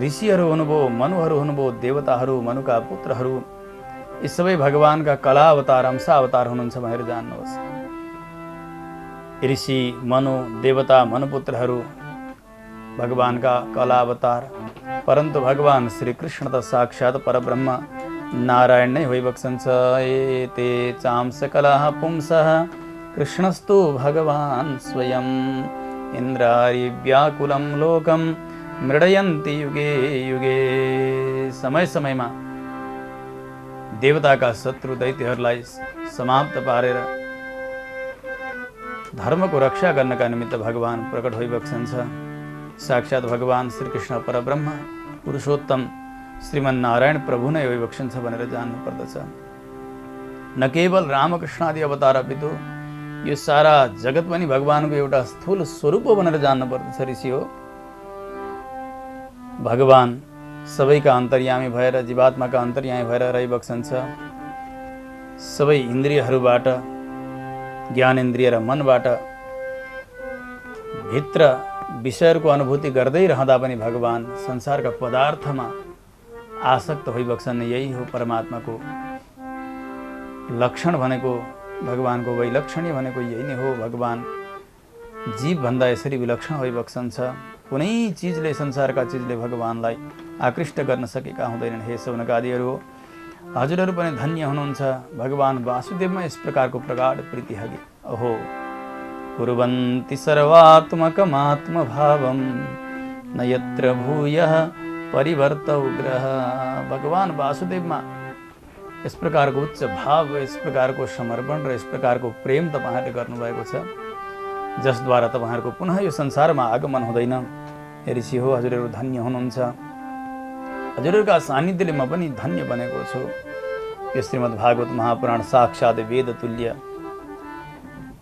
ऋषिहरू हुनुभयो, मनुहरू हुनुभयो, देवताहरू, मनुका पुत्रहरू, यी सबै भगवानका कला अवतार, अंशावतार हुनुहुन्छ भनेर जान्नुहोस्। ऋषि, मनु, देवता, मनुपुत्रहरू भगवानका कला अवतार, परन्तु भगवान श्री कृष्ण त साक्षात परब्रह्म नारायण नै होइबक्सन्छ। एते चांस कलाः पुंसः कृष्णस्तु भगवान स्वयं इन्द्रारि व्याकुलं लोकम मृडयन्ति युगे युगे। समय समयमा देवताका शत्रु दैत्यहरूलाई समाप्त पारेर धर्मको रक्षा गर्नका निमित्त भगवान प्रकट होइबक्सन्छ। साक्षात भगवान श्रीकृष्ण परब्रह्म पुरुषोत्तम श्रीमन्नारायण प्रभु नै होइबक्सन्छ भनेर जान्नुपर्दछ। न केवल रामकृष्ण आदि अवतार अपितु यो सारा जगत पनि भगवानको एउटा स्थूल स्वरूप हो भनेर जान्नुपर्दछ। ऋषि हो भगवान सबैका अन्तर्यामी भएर, जीवात्माका अन्तर्यामी भएर रहिबक्सन्छ। सबै इन्द्रियहरूबाट, ज्ञानेन्द्रिय र मनबाट भित्र विषयहरूको अनुभूति गर्दै रहँदा पनि भगवान संसारका पदार्थमा आसक्त होइबक्छन्। यही हो परमात्माको लक्षण भनेको, भगवानको वैलक्षण्य भनेको यही नै हो। भगवान जीवभन्दा यसरी विलक्षण होइबक्छन्छ। कुनै चिजले, संसारका चिजले भगवानलाई आकृष्ट गर्न सकेका हुँदैनन्। हे सौनकादिहरू, हजुरहरू पनि धन्य हुनुहुन्छ। भगवान वासुदेवमा यस प्रकारको प्रगाढ प्रीति हगे। अहो कुर्वन्ति सर्वात्मकमात्मभावं न यत्र भूयः परिवर्तौ ग्रह। भगवान वासुदेवमा यस प्रकारको उच्च भाव, यस प्रकारको समर्पण र यस प्रकारको प्रेम तपाईहरुले गर्नुभएको छ, जसद्वारा तपाईहरुको पुनः यो संसारमा आगमन हुँदैन। हे ऋषि हो, हजुरहरू धन्य हुनुहुन्छ। हजुरहरूका सान्निध्यले म पनि धन्य बनेको छु। यो श्रीमद् भागवत महापुराण साक्षात वेद तुल्य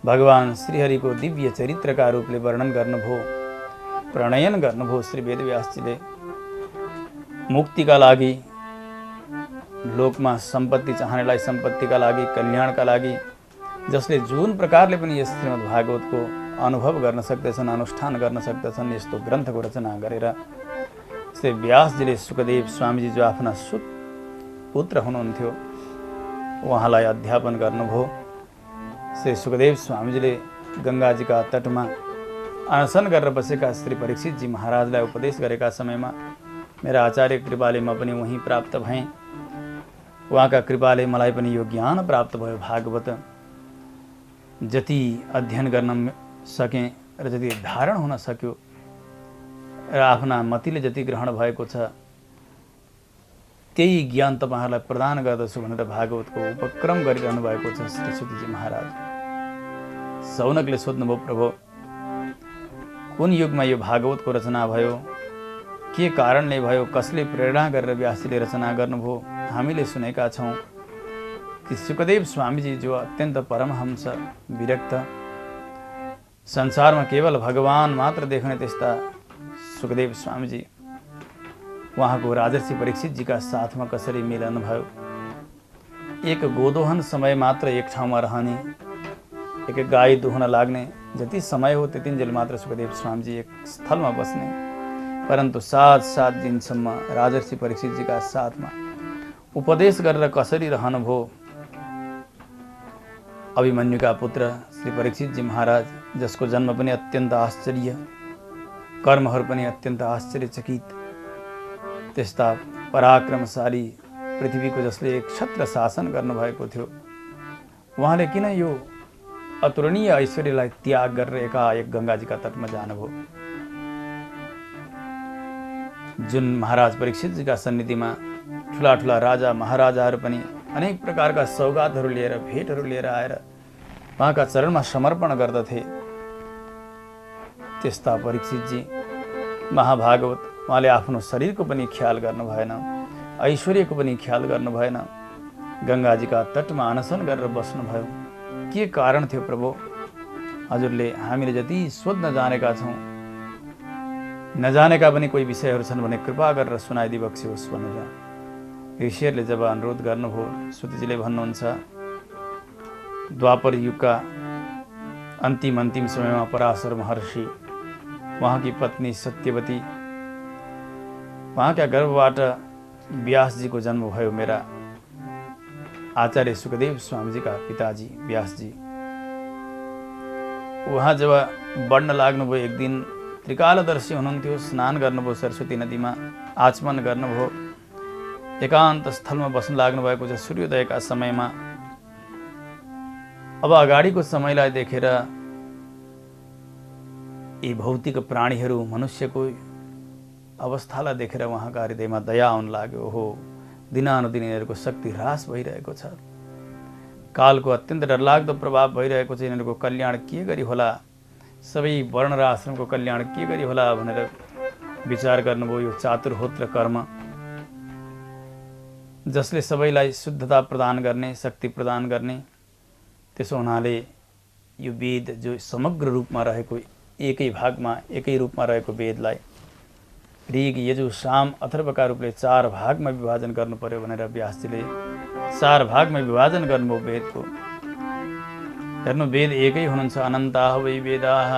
भगवान श्रीहरिको दिव्य चरित्रका रूपले वर्णन गर्नुभयो, प्रणयन गर्नुभयो श्री वेदव्यासजीले। मुक्तिका लागि, लोकमा सम्पत्ति चाहनेलाई सम्पत्तिका लागि, कल्याणका लागि, जसले जुन प्रकारले पनि यस श्रीमद् भागवतको अनुभव गर्न सक्दछन्, अनुष्ठान गर्न सक्दछन्, यस्तो ग्रन्थको रचना गरेर श्री व्यासजीले सुखदेव स्वामीजी जो आफ्ना पुत्र हुनुहुन्थ्यो उहाँलाई अध्यापन गर्नुभयो। श्री सुखदेव स्वामीजीले गंगाजीका तटमा अनसन गरेर बसेका श्री परीक्षितजी महाराजलाई उपदेश गरेका समयमा मेरा आचार्य कृपाले म पनि वहीं प्राप्त भएँ। उहाँका कृपाले मलाई पनि यो ज्ञान प्राप्त भयो। भागवत जति अध्ययन गर्न सकेँ र जति धारण हुन सक्यो र आफ्ना मतिले जति ग्रहण भएको छ त्यही ज्ञान तपाईहरुलाई प्रदान गर्दछु भनेर भागवतको उपक्रम गरिरहनु भएको छ श्री सुखजी महाराज। सौनकले सोध्नुभयो, प्रभु कुन युगमा यो भागवतको रचना भयो, के कारणले भयो, कसले प्रेरणा गरेर व्यासजीले रचना गर्नुभयो? हामीले सुनेका छौं कि सुखदेव स्वामीजी जो अत्यन्त परमहंस विरक्त, संसारमा केवल भगवान मात्र देख्ने त्यस्ता सुखदेव स्वामीजी उहाँको राजर्षि परीक्षितजीका साथमा कसरी मिलन भयो? एक गोदोहन समय मात्र एक ठाउँमा रहने, एक गाई दुहन लाग्ने जति समय हो त्यतिन्जेल मात्र सुखदेव स्वामीजी एक स्थलमा बस्ने, परन्तु 7 दिनसम्म राजर्षि परीक्षितजीका साथमा उपदेश गरेर कसरी रहनुभयो? अभिमन्युका पुत्र श्री परीक्षितजी महाराज, जसको जन्म पनि अत्यन्त आश्चर्य, कर्महरू पनि अत्यन्त आश्चर्यचकित, त्यस्ता पराक्रमशाली पृथ्वीको जसले एक छत्र शासन गर्नुभएको थियो, उहाँले किन यो अतुलनीय ऐश्वर्यलाई त्याग गरेर एकाएक गंगाजीका तटमा जानुभयो? जुन महाराज परीक्षितजीका सन्निधिमा ठुला ठुला राजा महाराजाहरू पनि अनेक प्रकारका सौगातहरू लिएर, भेटहरू लिएर आएर उहाँका चरणमा समर्पण गर्दथे, त्यस्ता परीक्षितजी महाभागवत उहाँले आफ्नो शरीरको पनि ख्याल गर्नु भएन, ऐश्वर्यको पनि ख्याल गर्नु भएन, गंगाजीका तटमा अनसन गरेर बस्नुभयो। के कारण थियो प्रभु? हजुरले हामीले जति सोध्न जानेका छौं, नजानेका पनि कोही विषयहरू छन् भने कृपा गरेर सुनाइदिबक्सियोस् भनेर ऋषिहरूले जब अनुरोध गर्नुभयो, सुतिजीले भन्नुहुन्छ, द्वापर युगका अन्तिम समयमा पराशर महर्षि, उहाँकी पत्नी सत्यवती उहाँका गर्भबाट व्यासजीको जन्म भयो। मेरा आचार्य सुखदेव स्वामीजीका पिताजी व्यासजी। उहाँ जब बढ्न लाग्नुभयो, एक दिन त्रिकालदर्शी हुनुहुन्थ्यो, स्नान गर्नुभयो, सरस्वती नदीमा आचमन गर्नुभयो, एकान्त स्थलमा बस्न लाग्नु भएको छ सूर्योदयका समयमा। अब अगाडिको समयलाई देखेर यी भौतिक प्राणीहरू, मनुष्यको अवस्थालाई देखेर उहाँका हृदयमा दया आउन लाग्यो। हो, दिनानुदिन यिनीहरूको शक्ति ह्रास भइरहेको छ, कालको अत्यन्त डरलाग्दो प्रभाव भइरहेको छ, यिनीहरूको कल्याण के गरी होला, सबै वर्ण र आश्रमको कल्याण के गरी होला भनेर विचार गर्नुभयो। यो चातुर्होत्र कर्म जसले सबैलाई शुद्धता प्रदान गर्ने, शक्ति प्रदान गर्ने, त्यसो हुनाले यो वेद जो समग्र रूपमा रहेको, एकै भागमा एकै रूपमा रहेको वेदलाई ऋग, यजु, साम, अथर्वका रूपले 4 भागमा विभाजन गर्नु पर्यो भनेर व्यासजीले 4 भागमा विभाजन गर्नुभयो वेदको। हेर्नु, वेद एकै हुनुहुन्छ, अनन्ताः वै वेदाः।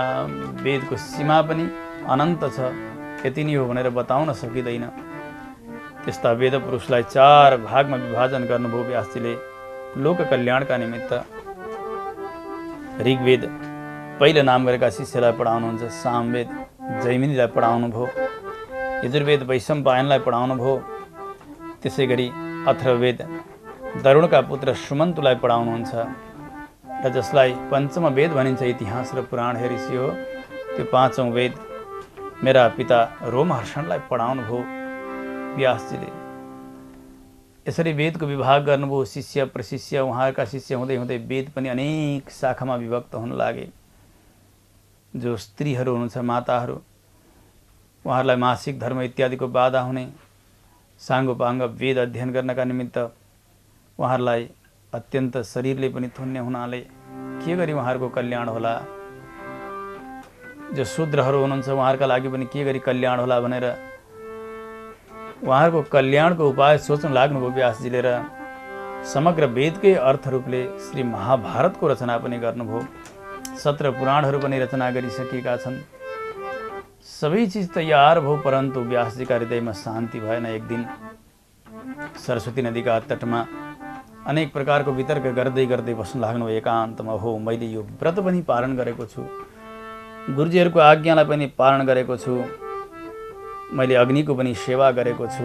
वेदको सीमा पनि अनन्त छ, यति नै हो भनेर बताउन सकिँदैन। त्यस्ता वेद पुरुषलाई 4 भागमा विभाजन गर्नुभयो व्यासजीले लोक कल्याणका निमित्त। ऋग्वेद पहिलो नाम गरेका शिष्यलाई पढाउनुहुन्छ, सामवेद जैमिनीलाई पढाउनु भयो, यजुर्वेद वैशम्पायनलाई पढाउनु भयो, त्यसै गरी अथर्ववेद दरुणका पुत्र सुमन्तुलाई पढाउनुहुन्छ, र जसलाई पञ्चम वेद भनिन्छ, इतिहास र पुराण ऋषि हो, त्यो 5औं वेद मेरा पिता रोमहर्षणलाई पढाउनु भयो व्यासजीले। यसरी वेदको विभाग गर्नुभयो, शिष्य प्रशिष्य, उहाँका शिष्य हुँदै हुँदै वेद पनि अनेक शाखामा विभक्त हुन लागे। जो स्त्रीहरू हुनुहुन्छ, माताहरू, उहाँहरूलाई मासिक धर्म इत्यादिको बाधा हुने, साङ्गोपाङ्ग वेद अध्ययन गर्नका निमित्त उहाँहरूलाई अत्यन्त शरीरले पनि थुन्ने हुनाले के गरी उहाँहरूको कल्याण होला, जो शूद्रहरू हुनुहुन्छ उहाँहरूका लागि पनि के गरी कल्याण होला भनेर उहाँहरूको कल्याणको उपाय सोच्न लाग्नुभयो व्यासजीले। र समग्र वेदकै अर्थ रूपले श्री महाभारतको रचना पनि गर्नुभयो। 17 पुराणहरू पनि रचना गरिसकेका छन्। सबै चिज तयार भयो, परन्तु व्यासजीका हृदयमा शान्ति भएन। एक दिन सरस्वती नदीका तटमा अनेक प्रकारको वितर्क गर्दै गर्दै बस्न लाग्नु एकान्तमा। हो, मैले यो व्रत पनि पालन गरेको छु, गुरुजीहरूको आज्ञालाई पनि पालन गरेको छु, मैले अग्निको पनि सेवा गरेको छु,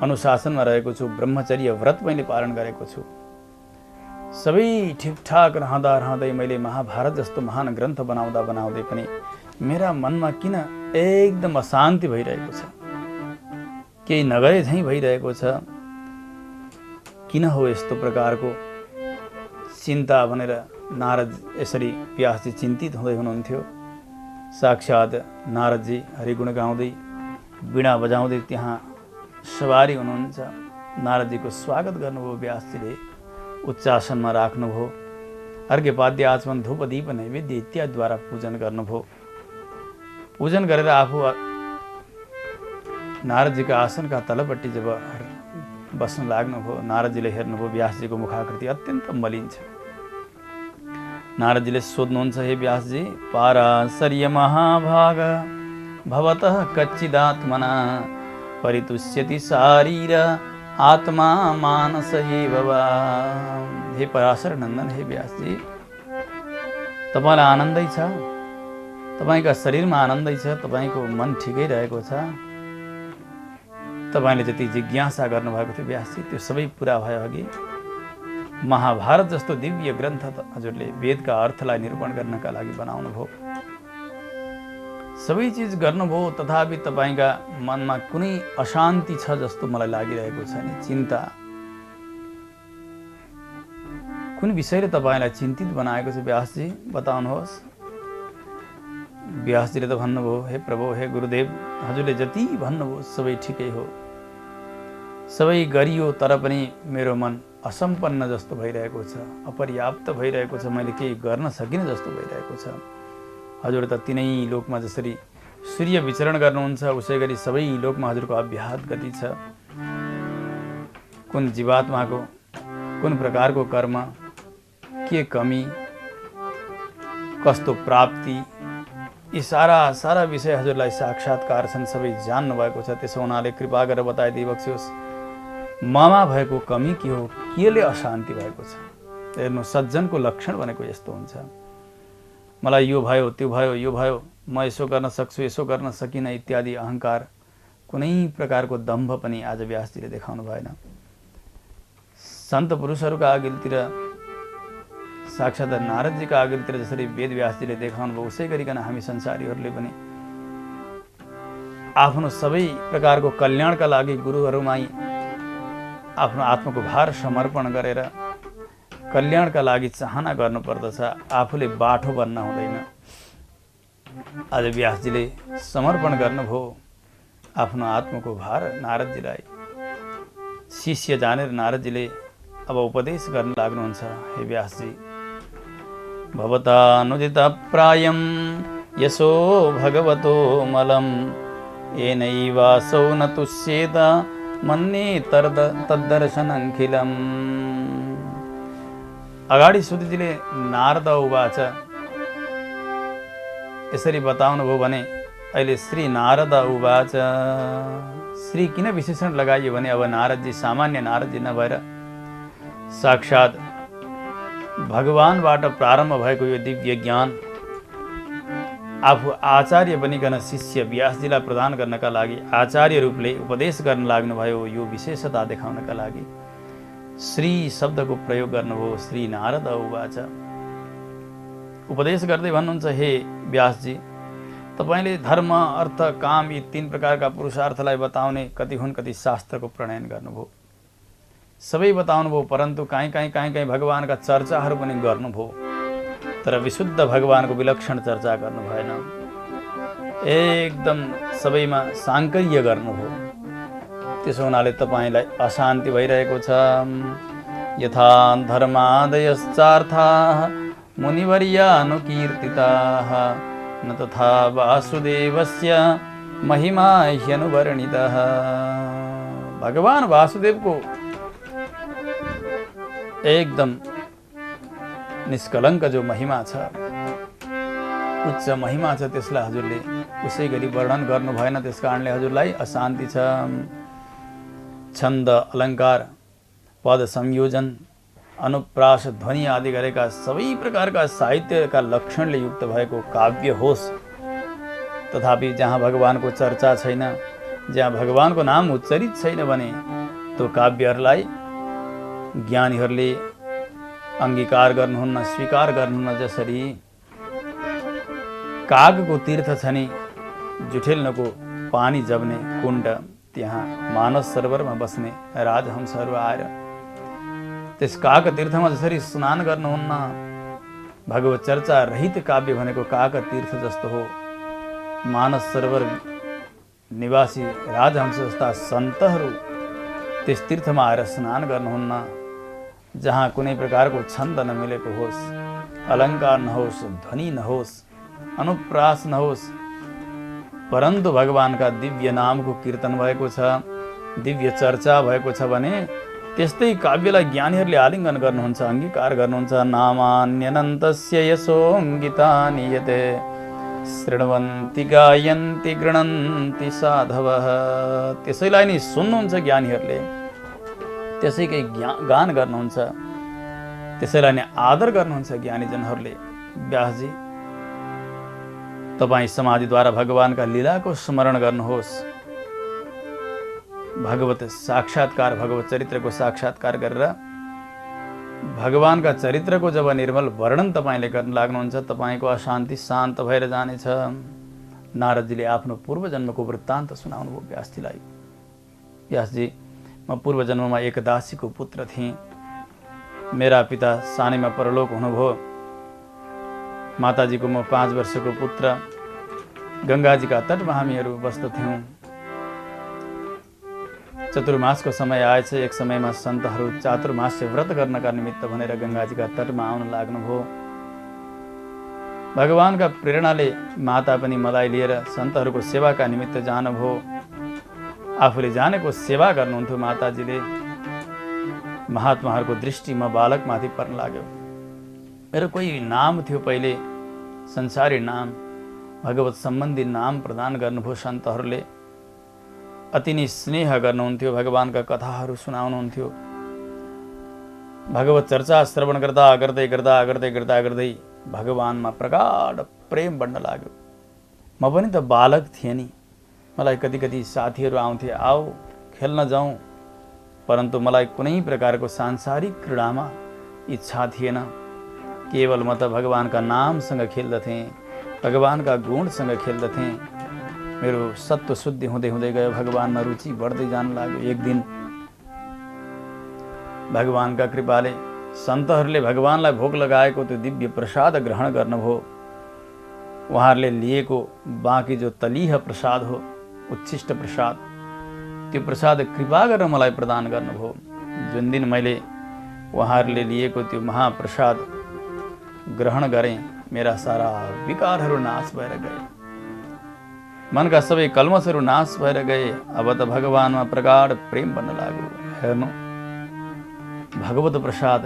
अनुशासनमा रहेको छु, ब्रह्मचर्य व्रत मैले पालन गरेको छु। सबै ठिकठाक रहँदै मैले महाभारत जस्तो महान ग्रन्थ बनाउँदै पनि मेरा मनमा किन एकदम अशान्ति भइरहेको छ, केही नगरे झैँ भइरहेको छ, किन हो यस्तो प्रकारको चिन्ता भनेर नारद यसरी व्यासजी चिन्तित हुँदै हुनुहुन्थ्यो। साक्षात् नारदजी हरिगुण गाउँदै वीणा बजाउँदै त्यहाँ सवारी हुनुहुन्छ। नारदजीको स्वागत गर्नुभयो व्यासजीले, उच्चासनमा राख्नुभयो, अर्घ्यपाद्य आचमन धूप दीप नैवेद्य इत्यादिद्वारा पूजन गर्नुभयो। पूजन गरेर आफू नारदजीका आसनका तलपट्टि जब बस्न लाग्नुभयो, नारदजीले हेर्नुभयो व्यासजीको मुखाकृति अत्यन्त मलिन छ। नारदजीले सोध्नुहुन्छ, हे व्यासजी, पाराशर्य महाभाग भवतः कच्चिदात्मना परितुष्यति शारीर आत्मा मानस एव वा। हे पराशर नन्दन, हे व्यासजी, तपाईँलाई आनन्दै छ, तपाईँका शरीरमा आनन्दै छ, तपाईँको मन ठिकै रहेको छ, तपाईँले जति जिज्ञासा गर्नुभएको थियो व्यासजी त्यो सबै पुरा भयो। अघि महाभारत जस्तो दिव्य ग्रन्थ हजुरले वेदका अर्थलाई निरूपण गर्नका लागि बनाउनु भयो, सबै चिज गर्नुभयो, तथापि तपाईँका मनमा कुनै अशान्ति छ जस्तो मलाई लागिरहेको छ नि, चिन्ता, कुन विषयले तपाईँलाई चिन्तित बनाएको छ व्यासजी, बताउनुहोस्। व्यासजीले त भन्नुभयो, हे प्रभु, हे गुरुदेव, हजुरले जति भन्नुभयो सबै ठिकै हो, सबै गरियो, तर पनि मेरो मन असम्पन्न जस्तो भइरहेको छ, अपर्याप्त भइरहेको छ, मैले केही गर्न सकिनँ जस्तो भइरहेको छ। हजुर त तिनै लोकमा जसरी सूर्य विचरण गर्नुहुन्छ उसै गरी सबै लोकमा हजुरको अव्याहत गति छ। कुन जीवात्माको कुन प्रकारको कर्म, के कमी, कस्तो प्राप्ति, यी सारा विषय हजुरलाई साक्षात्कार छन्, सबै जान्नु भएको छ। त्यसो हुनाले कृपा गरेर बताइदिइ बक्सियोस् ममा भएको कमी के हो, केले अशान्ति भएको छ। हेर्नु, सज्जनको लक्षण भनेको यस्तो हुन्छ, मलाई यो भयो त्यो भयो यो भयो, म यसो गर्न सक्छु यसो गर्न सकिनँ इत्यादि अहङ्कार, कुनै प्रकारको दम्भ पनि आज व्यासजीले देखाउनु भएन। सन्त पुरुषहरूका अघिल्तिर, साक्षात् नारदजीका अघिल्तिर जसरी वेद व्यासजीले देखाउनु भयो, उसै गरिकन हामी संसारीहरूले पनि आफ्नो सबै प्रकारको कल्याणका लागि गुरुहरूमा आफ्नो आत्माको भार समर्पण गरेर कल्याणका लागि चाहना गर्नुपर्दछ, आफूले बाठो बन्न हुँदैन। आज व्यासजीले समर्पण गर्नुभयो आफ्नो आत्माको भार नारदजीलाई। शिष्य जानेर नारदजीले अब उपदेश गर्न लाग्नुहुन्छ। हे व्यासजी, भवतानुदित प्रायं यशो भगवतो मलं येनैवासौ न तुष्येत मन्ये तद्दर्शनमखिलम्। अगाडि सुतजीले नारद उवाच यसरी बताउनु भयो भने अहिले श्री नारद उवाच। श्री किन विशेषण लगाइयो भने अब नारदजी सामान्य नारदजी नभएर साक्षात् भगवानबाट प्रारम्भ भएको यो दिव्य ज्ञान आफू आचार्य बनिकन शिष्य व्यासजीलाई प्रदान गर्नका लागि आचार्य रूपले उपदेश गर्न लाग्नुभयो। यो विशेषता देखाउनका लागि श्री शब्दको प्रयोग गर्नुभयो। श्री नारद उवाच, उपदेश गर्दै भन्नुहुन्छ, हे व्यासजी, तपाईँले धर्म अर्थ काम यी 3 प्रकारका पुरुषार्थलाई बताउने कति हुन् कति शास्त्रको प्रणयन गर्नुभयो, सबै बताउनु भयो। परन्तु कहीँ भगवानका चर्चाहरू पनि गर्नुभयो, तर विशुद्ध भगवानको विलक्षण चर्चा गर्नु भएन। एकदम सबैमा साङ्कर्य गर्नुभयो। त्यसो हुनाले तपाईँलाई अशान्ति भइरहेको छ। यथा धर्मादयश्चार्थाः मुनिवर्यानुकीर्तिताः न तथा वासुदेवस्य महिमा ह्यनुवर्णितः। भगवान वासुदेवको एकदम निष्कलङ्क जो महिमा छ, उच्च महिमा छ, त्यसलाई हजुरले उसै गरी वर्णन गर्नु भएन। त्यस कारणले हजुरलाई अशान्ति छ। छन्द अलङ्कार पद संयोजन अनुप्रास ध्वनि आदि गरेका सबै प्रकारका साहित्यका लक्षणले युक्त भएको काव्य होस्, तथापि जहाँ भगवानको चर्चा छैन, जहाँ भगवानको नाम उच्चरित छैन भने त्यो काव्यहरूलाई ज्ञानीहरूले अंगीकार गर्नुहुन्न, स्वीकार गर्नुहुन्न। जसरी कागको तीर्थ छ नि, जुठेल्नको पानी जब्ने कुण्ड, त्यहाँ मानस सरोवरमा बस्ने राजहंसहरू आएर त्यस काग तीर्थमा जसरी स्नान गर्नुहुन्न, भगवत चर्चा रहित काव्य भनेको काग तीर्थ जस्तो हो। मानस सरोवर निवासी राजहंस जस्ता सन्तहरू त्यस तीर्थमा आएर स्नान गर्नुहुन्न, जहाँ कुनै प्रकारको छन्द नमिलेको होस्, अलङ्कार नहोस्, ध्वनि नहोस्, अनुप्रास नहोस्, परन्तु भगवानका दिव्य नामको कीर्तन भएको छ, दिव्य चर्चा भएको छ भने त्यस्तै काव्यलाई ज्ञानीहरूले आलिङ्गन गर्नुहुन्छ, अङ्गीकार गर्नुहुन्छ। नामान्यनन्तस्य यशोऽङ्गितानि यते शृण्वन्ति गायन्ति गृह्णन्ति साधवः। त्यसैलाई नि सुन्नुहुन्छ ज्ञानीहरूले, त्यसैकै गान गर्नुहुन्छ, त्यसैलाई नै आदर गर्नुहुन्छ ज्ञानीजनहरूले। व्यासजी, तपाईँ समाधिद्वारा भगवानका लीलाको स्मरण गर्नुहोस्। भगवत साक्षात्कार, भगवत चरित्रको साक्षात्कार गरेर भगवानका चरित्रको जब निर्मल वर्णन तपाईँले गर्न लाग्नुहुन्छ, तपाईँको अशान्ति शान्त भएर जानेछ। नारदजीले आफ्नो पूर्वजन्मको वृत्तान्त सुनाउनु भयो व्यासजीलाई। व्यासजी, म पूर्वजन्ममा एक दासीको पुत्र थिएँ। मेरा पिता सानैमा परलोक हुनुभयो। माताजीको म 5 वर्षको पुत्र। गङ्गाजीका तटमा हामीहरू बस्दथ्यौँ। चतुर्मासको समय आएछ। एक समयमा सन्तहरू चातुर्मास्य व्रत गर्नका निमित्त भनेर गङ्गाजीका तटमा आउन लाग्नुभयो। भगवानका प्रेरणाले माता पनि मलाई लिएर सन्तहरूको सेवाका निमित्त जानुभयो। आफूले जानेको सेवा गर्नुहुन्थ्यो माताजीले। महात्माहरूको दृष्टि म बालकमाथि पर्न लाग्यो। मेरो कोही नाम थियो पहिले, संसारी नाम। भगवत सम्बन्धी नाम प्रदान गर्नुभयो। सन्तहरूले अति नै स्नेह गर्नुहुन्थ्यो, भगवानका कथाहरू सुनाउनुहुन्थ्यो। भगवत चर्चा श्रवण गर्दा गर्दै गर्दा गर्दै गर्दा गर्दै भगवानमा प्रगाढ प्रेम बढ्न लाग्यो। म पनि त बालक थिएँ नि, मलाई कति कति साथीहरू आउँथे, आओ खेल्न जाउँ, परन्तु मलाई कुनै प्रकारको सांसारिक क्रीडामा इच्छा थिएन। केवल म त भगवानका नामसँग खेल्दथेँ, भगवानका गुणसँग खेल्दथेँ। मेरो सत्व शुद्धि हुँदै हुँदै गयो, भगवानमा रुचि बढ्दै जान लाग्यो। एक दिन भगवानका कृपाले सन्तहरूले भगवानलाई भोग लगाएको त्यो दिव्य प्रसाद ग्रहण गर्नुभयो। उहाँहरूले लिएको बाँकी जो तलिह प्रसाद हो, उच्छिष्ट प्रसाद, त्यो प्रसाद कृपा गरेर मलाई प्रदान गर्नुभयो। जुन दिन मैले उहाँहरूले लिएको त्यो महाप्रसाद ग्रहण गरेँ, मेरा सारा विकारहरू नाश भएर गए, मनका सबै कल्मसहरू नाश भएर गए। अब त भगवानमा प्रगाढ प्रेम बन्न लाग्यो। हेर्नु, भगवत प्रसाद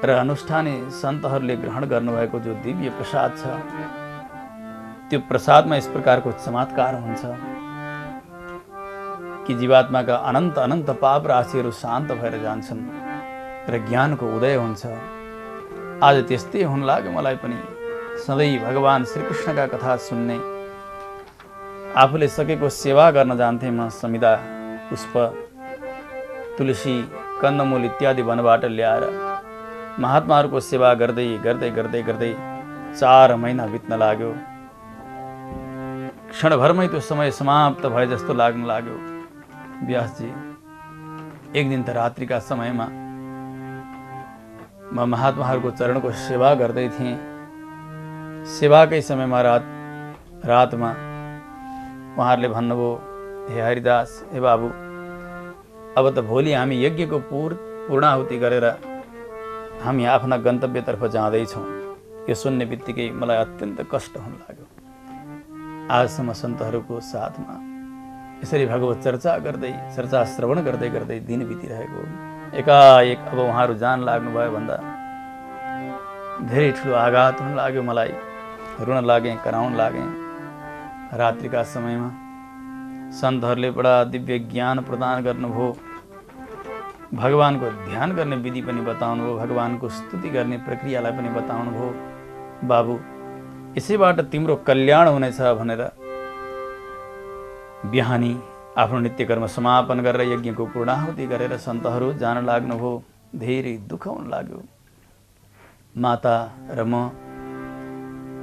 र अनुष्ठानी सन्तहरूले ग्रहण गर्नुभएको जो दिव्य प्रसाद छ, त्यो प्रसादमा यस प्रकारको चमत्कार हुन्छ कि जीवात्माका अनन्त अनन्त पाप राशिहरू शान्त भएर जान्छन् र ज्ञानको उदय हुन्छ। आज त्यस्तै हुन लाग्यो मलाई पनि। सधैँ भगवान श्रीकृष्णका कथा सुन्ने, आफूले सकेको सेवा गर्न जान्थेँ। म समिधा, पुष्प, तुलसी, कन्दमूल इत्यादि वनबाट ल्याएर महात्माहरूको सेवा गर्दै गर्दै गर्दै गर्दै 4 महिना बित्न लाग्यो। क्षणभरमै त्यो समय समाप्त भए जस्तो लाग्न लाग्यो। व्यासजी, एक दिन त रात्रिका समयमा म महात्माहरूको चरणको सेवा गर्दै थिएँ। सेवाकै समयमा रातमा उहाँहरूले भन्नुभयो, हे हरिदास, हे बाबु, अब त भोलि हामी यज्ञको पूर्णाहुति गरेर हामी आफ्ना गन्तव्यतर्फ जाँदैछौँ। यो सुन्ने बित्तिकै मलाई अत्यन्त कष्ट हुन लाग्यो। आजसम्म सन्तहरूको साथमा यसरी भगवत चर्चा श्रवण गर्दै गर्दै दिन बितिरहेको, एकाएक अब उहाँहरू जान लाग्नुभयो भन्दा धेरै ठुलो आघात हुन लाग्यो। मलाई रुन लागेँ, कराउन लागेँ। रात्रिका समयमा सन्तहरूले बडा दिव्य ज्ञान प्रदान गर्नुभयो। भगवानको ध्यान गर्ने विधि पनि बताउनुभयो, भगवानको स्तुति गर्ने प्रक्रियालाई पनि बताउनुभयो। बाबु, यसैबाट तिम्रो कल्याण हुनेछ भनेर बिहानी आफ्नो नित्यकर्म समापन गरेर यज्ञको पूर्णाहुति गरेर सन्तहरू जान लाग्नुभयो। धेरै दुःख हुन लाग्यो। माता र म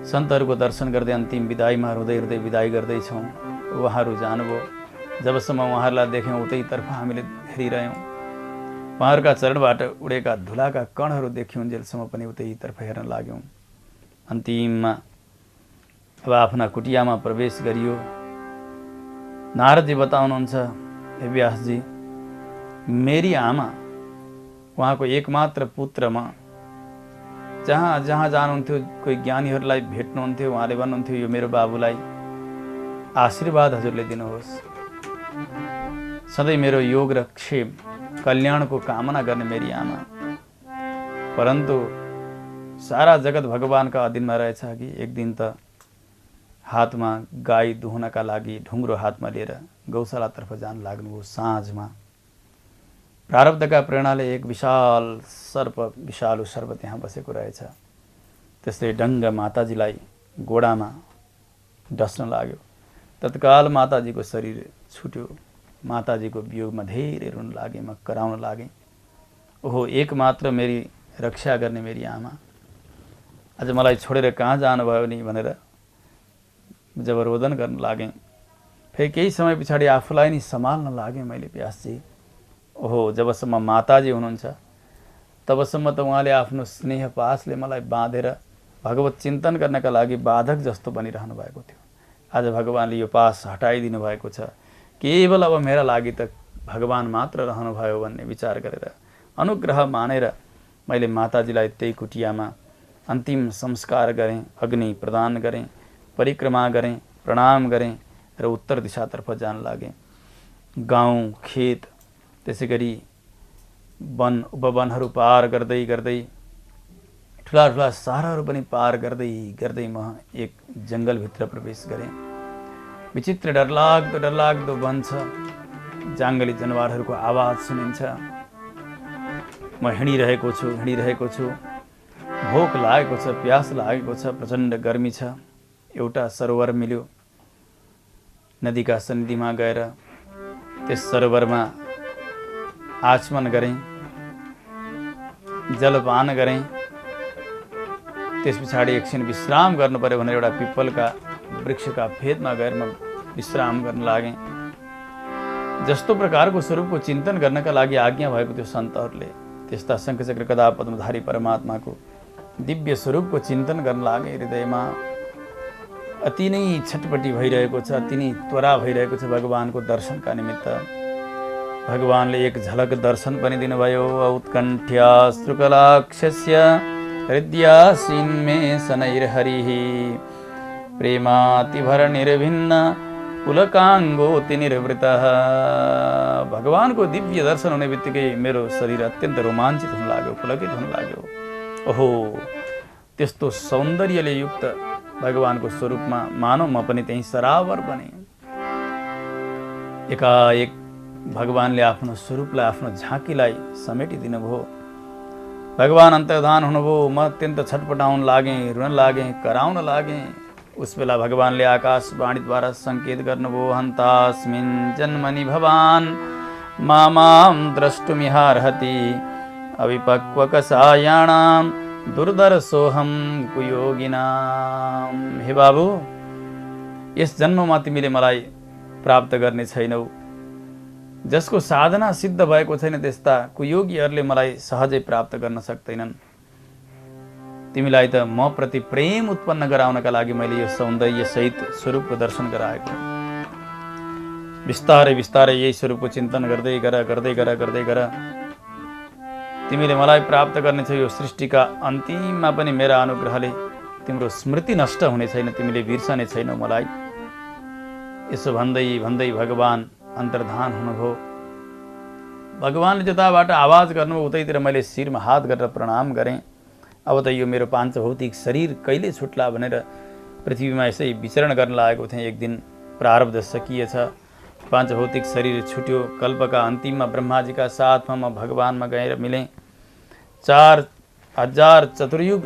सन्तहरूको दर्शन गर्दै अन्तिम विदाईमा रुँदै रुँदै विदाई गर्दैछौँ। उहाँहरू जानुभयो। जबसम्म उहाँहरूलाई देख्यौँ, उतैतर्फ हामीले हेरिरह्यौँ। उहाँहरूका चरणबाट उडेका धुलाका कणहरू देख्यौँ, जेलसम्म पनि उतैतर्फ हेर्न लाग्यौँ। अन्तिममा अब आफ्ना कुटियामा प्रवेश गरियो। नारदजी बताउनुहुन्छ, हे व्यासजी, मेरी आमा, उहाँको एकमात्र पुत्र म, जहाँ जहाँ जानुहुन्थ्यो, कोही ज्ञानीहरूलाई भेट्नुहुन्थ्यो, उहाँले भन्नुहुन्थ्यो, यो मेरो बाबुलाई आशीर्वाद हजुरले दिनुहोस्। सधैँ मेरो योग र क्षेम कल्याणको कामना गर्ने मेरी आमा। परन्तु सारा जगत भगवानका अधीनमा रहेछ कि एक दिन त हातमा गाई दुहुनका लागि ढुङ्ग्रो हातमा लिएर गौशालातर्फ जान लाग्नुभयो। साँझमा प्रारब्धका प्रेरणाले एक विषालु सर्प त्यहाँ बसेको रहेछ। त्यसले डङ्ग माताजीलाई गोडामा डस्न लाग्यो। तत्काल माताजीको शरीर छुट्यो। माताजीको वियोगमा धेरै रुन लागेँ, म कराउन लागेँ। ओहो, एकमात्र मेरी रक्षा गर्ने मेरी आमा आज मलाई छोडेर कहाँ जानुभयो नि भनेर जब रोदन गर्न लागेँ। फेरि केही समय पछाडि आफूलाई नि सम्हाल्न लागेँ मैले। व्यासजी, ओहो, जबसम्म माताजी हुनुहुन्छ तबसम्म त उहाँले आफ्नो स्नेह पासले मलाई बाँधेर भगवत चिन्तन गर्नका लागि बाधक जस्तो बनिरहनु भएको थियो। आज भगवानले यो पास हटाइदिनु भएको छ। केवल अब मेरा लागि त भगवान मात्र रहनुभयो भन्ने विचार गरेर, अनुग्रह मानेर मैले माताजीलाई त्यही कुटियामा अन्तिम संस्कार गरेँ, अग्नि प्रदान गरेँ, परिक्रमा गरेँ, प्रणाम गरेँ र उत्तर दिशातर्फ जान लागेँ। गाउँ, खेत, त्यसै गरी वन उपवनहरू पार गर्दै गर्दै ठुला ठुला सहरहरू पनि पार गर्दै गर्दै म एक जङ्गलभित्र प्रवेश गरेँ। विचित्र डरलाग्दो वन छ। जङ्गली जनावरहरूको आवाज सुनिन्छ। म हिँडिरहेको छु। भोक लागेको छ, प्यास लागेको छ, प्रचण्ड गर्मी छ। एउटा सरोवर मिल्यो। नदीका सन्निधिमा गएर त्यस सरोवरमा आचमन गरेँ, जलपान गरेँ। त्यस पछाडि एकछिन विश्राम गर्नु पर्यो भनेर एउटा पिप्पलका वृक्षका फेदमा गएर म विश्राम गर्न लागेँ। जस्तो प्रकारको स्वरूपको चिन्तन गर्नका लागि आज्ञा भएको थियो सन्तहरूले, त्यस्ता शङ्खचक्र गदा पद्मधारी परमात्माको दिव्य स्वरूपको चिन्तन गर्न लागे। हृदयमा अति नै छटपटी भइरहेको छ, अति नै त्वरा भइरहेको छ भगवानको दर्शनका निमित्त। भगवानले एक झलक दर्शन पनि दिनुभयो। औत्कण्ठ्याश्रुकलाक्षस्य हृद्यासीन मे शनैर्हरिः प्रेमातिभर निर्भिन्न पुलकाङ्गोति निर्वृतः। भगवानको दिव्य दर्शन हुने बित्तिकै मेरो शरीर अत्यन्त रोमाञ्चित हुन लाग्यो, पुलकित हुन लाग्यो। ओहो, त्यस्तो सौन्दर्यले युक्त भगवानको स्वरूपमा मानव म पनि त्यही सरावर बने। एकाएक भगवानले आफ्नो स्वरूपलाई, आफ्नो झाँकीलाई समेटिदिनु भयो। भगवान अन्तर्धान हुनुभयो। म अत्यन्त छटपटाउन लागेँ, रुन लागेँ, कराउन लागेँ। उस बेला भगवानले आकाशवाणीद्वारा सङ्केत गर्नुभयो। हन्तास्मिन् जन्मनि भवान् मां द्रष्टुमिहार्हति अविपक्वकषायाणां दुर्दर्शोऽहं कुयोगिनां। हे बाबु, यस जन्ममा तिमीले मलाई प्राप्त गर्ने छैनौ। जसको साधना सिद्ध भएको छैन त्यस्ता कुयोगीहरूले मलाई सहजै प्राप्त गर्न सक्दैनन्। तिमीलाई त म प्रति प्रेम उत्पन्न गराउनका लागि मैले यो सौन्दर्य सहित स्वरूपको दर्शन गराएको। बिस्तारै बिस्तारै यही स्वरूपको चिन्तन गर्दै गर तिमीले मलाई प्राप्त गर्नेछौ। यो सृष्टिका अन्तिममा पनि मेरा अनुग्रहले तिम्रो स्मृति नष्ट हुने छैन, तिमीले बिर्सने छैनौ मलाई। यसो भन्दै भन्दै भगवान अन्तर्धान हुनुभयो। भगवानले जताबाट आवाज गर्नुभयो उतैतिर मैले शिरमा हात गरेर प्रणाम गरेँ। अब त यो मेरो पाञ्चभौतिक शरीर कहिले छुट्ला भनेर पृथ्वीमा यसै विचरण गर्न लागेको थिएँ। एक दिन प्रारब्ध सकिएछ, पाञ्चभौतिक शरीर छुट्यो। कल्पका अन्तिममा ब्रह्माजीका साथमा म भगवानमा गएर मिलेँ। 4000 चतुर्युग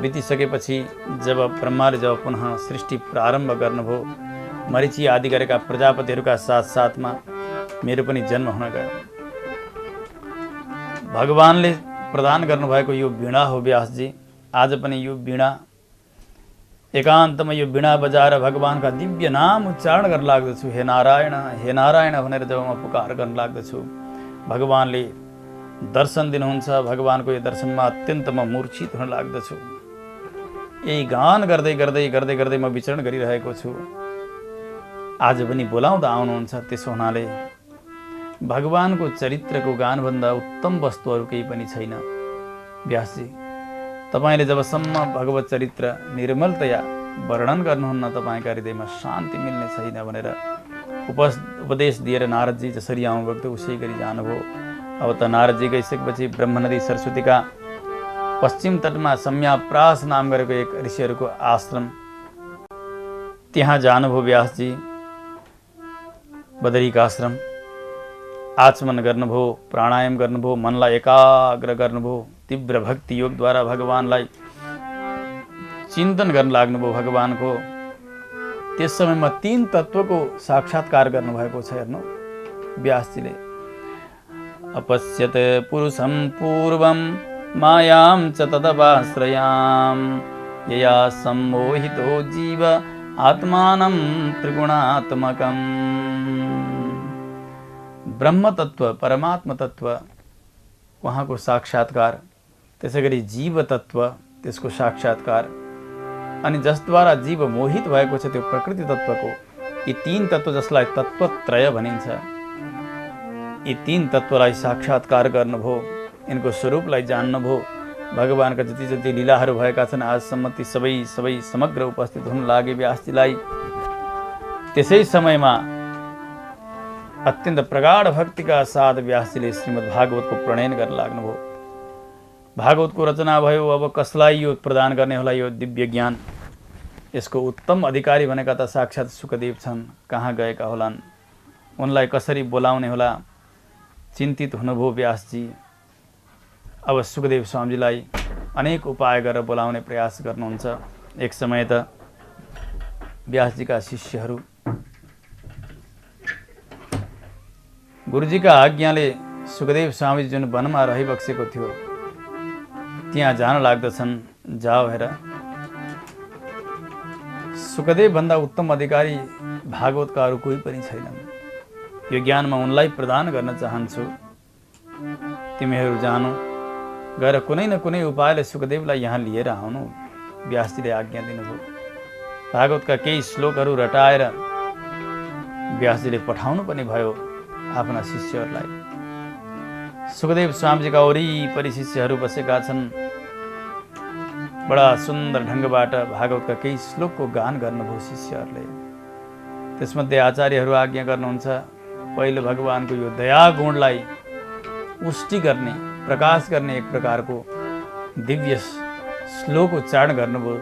बितिसकेपछि जब ब्रह्माले पुनः सृष्टि प्रारम्भ गर्नुभयो, मरीचि आदि गरेका प्रजापतिहरूका साथमा मेरो पनि जन्म हुन गयो। भगवानले प्रदान गर्नुभएको यो वीणा हो व्यासजी। आज पनि यो वीणा एकान्तमा यो वीणा बजाएर भगवानका दिव्य नाम उच्चारण गर्न लाग्दछु। हे नारायण भनेर जब म पुकार गर्न लाग्दछु, भगवानले दर्शन दिनुहुन्छ। भगवानको यो दर्शनमा अत्यन्त म मूर्छित हुन लाग्दछु। यही गान गर्दै म विचरण गरिरहेको छु। आज पनि बोलाउँदा आउनुहुन्छ। त्यसो हुनाले भगवानको चरित्रको गानभन्दा उत्तम वस्तुहरू केही पनि छैन। व्यासजी, तपाईँले जबसम्म भगवत चरित्र निर्मलतया वर्णन गर्नुहुन्न तपाईँका हृदयमा शान्ति मिल्ने छैन भनेर उपदेश दिएर नारदजी जसरी आउनुभएको थियो उसै गरी जानुभयो। अब त नारदजी गइसकेपछि ब्रह्मनदी सरस्वतीका पश्चिम तटमा सम्याप्रास नाम गरेको एक ऋषिहरूको आश्रम, त्यहाँ जानुभयो व्यासजी। बदरीका आश्रम आचमन गर्नुभयो, प्राणायाम गर्नुभयो, मनलाई एकाग्र गर्नुभयो। तीव्र भक्ति योगद्वारा भगवानलाई चिन्तन गर्न लाग्नुभयो भगवानको। त्यस समयमा 3 तत्त्वको साक्षात्कार गर्नुभएको छ। हेर्नु व्यासजीले, अपश्यत पुरुषं पूर्वं मायां च तदपाश्रयां यया सम्मोहितो जीव आत्मानं त्रिगुणात्मकम्। ब्रह्म तत्व, परमात्म तत्व, उहाँको साक्षात्कार, त्यसै गरी जीव तत्व, त्यसको साक्षात्कार, अनि जसद्वारा जीव मोहित भएको छ त्यो प्रकृति तत्वको, यी 3 तत्व जसलाई तत्वत्रय भनिन्छ, यी 3 तत्वलाई साक्षात्कार गर्नुभयो, यिनको स्वरूपलाई जान्नुभयो। भगवानका जति जति लीलाहरू भएका छन् आजसम्म ती सबै समग्र उपस्थित हुन लागे व्यासजीलाई। त्यसै समयमा अत्यन्त प्रगाढ भक्तिका साथ व्यासजीले श्रीमद् भागवतको प्रणयन गर्न लाग्नुभयो। भागवतको रचना भयो, अब कसलाई यो प्रदान गर्ने होला यो दिव्य ज्ञान? यसको उत्तम अधिकारी भनेका त साक्षात् सुखदेव छन्। कहाँ गएका होलान्? उनलाई कसरी बोलाउने होला? चिन्तित हुनुभयो व्यासजी। अब सुखदेव स्वामीजीलाई अनेक उपाय गरेर बोलाउने प्रयास गर्नुहुन्छ। एक समय त व्यासजीका शिष्यहरू गुरुजीका आज्ञाले सुखदेव स्वामीजी जुन वनमा रहिबसेको थियो त्यहाँ जान लाग्दछन्। जाओ हेर, सुखदेव भन्दा उत्तम अधिकारी भागवतका अरू कोही पनि छैनन्। यो ज्ञान म उनलाई प्रदान गर्न चाहन्छु। तिमीहरू जानु, गएर कुनै न कुनै उपायले सुखदेवलाई यहाँ लिएर आउनु। व्यासजीले आज्ञा दिनुभयो। भागवतका केही श्लोकहरू रटाएर व्यासजीले पठाउनु पनि भयो आफ्ना शिष्यहरूलाई। सुखदेव स्वामीजीका वरिपरि शिष्यहरू बसेका छन्। बडा सुन्दर ढङ्गबाट भागवतका केही श्लोकको गान गर्नुभयो शिष्यहरूले। त्यसमध्ये आचार्यहरू आज्ञा गर्नुहुन्छ, पहिलो भगवानको यो दया गुणलाई पुष्टि गर्ने, प्रकाश गर्ने एक प्रकारको दिव्य श्लोक उच्चारण गर्नुभयो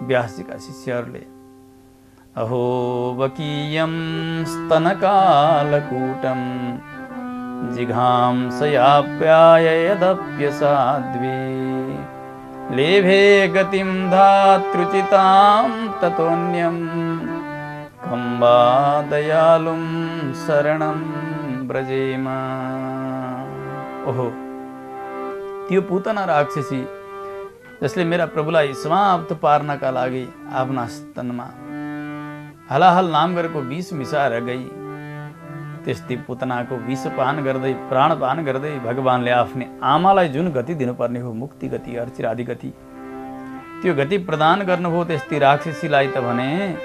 व्यासजीका शिष्यहरूले। अहो वकीयं स्तनकालकूटं जिघांसयाप्याययदप्यसाध्वी लेभे गतिं धातृचितां ततोऽन्यं कम्बा दयालुं शरणं ब्रजेम। ओहो, त्यो पूतना राक्षसी जसले मेरा प्रभुलाई समाप्त पार्नका लागि आफ्ना स्तनमा हलाहल नाम गरेको विष मिसाएर गई। त्यस्तै पुतनाको विषपान गर्दै, प्राणपान गर्दै भगवानले आफ्नै आमालाई जुन गति दिनुपर्ने हो, मुक्ति गति, अर्चिरादि गति, त्यो गति प्रदान गर्नुभयो त्यस्तै राक्षसीलाई त भने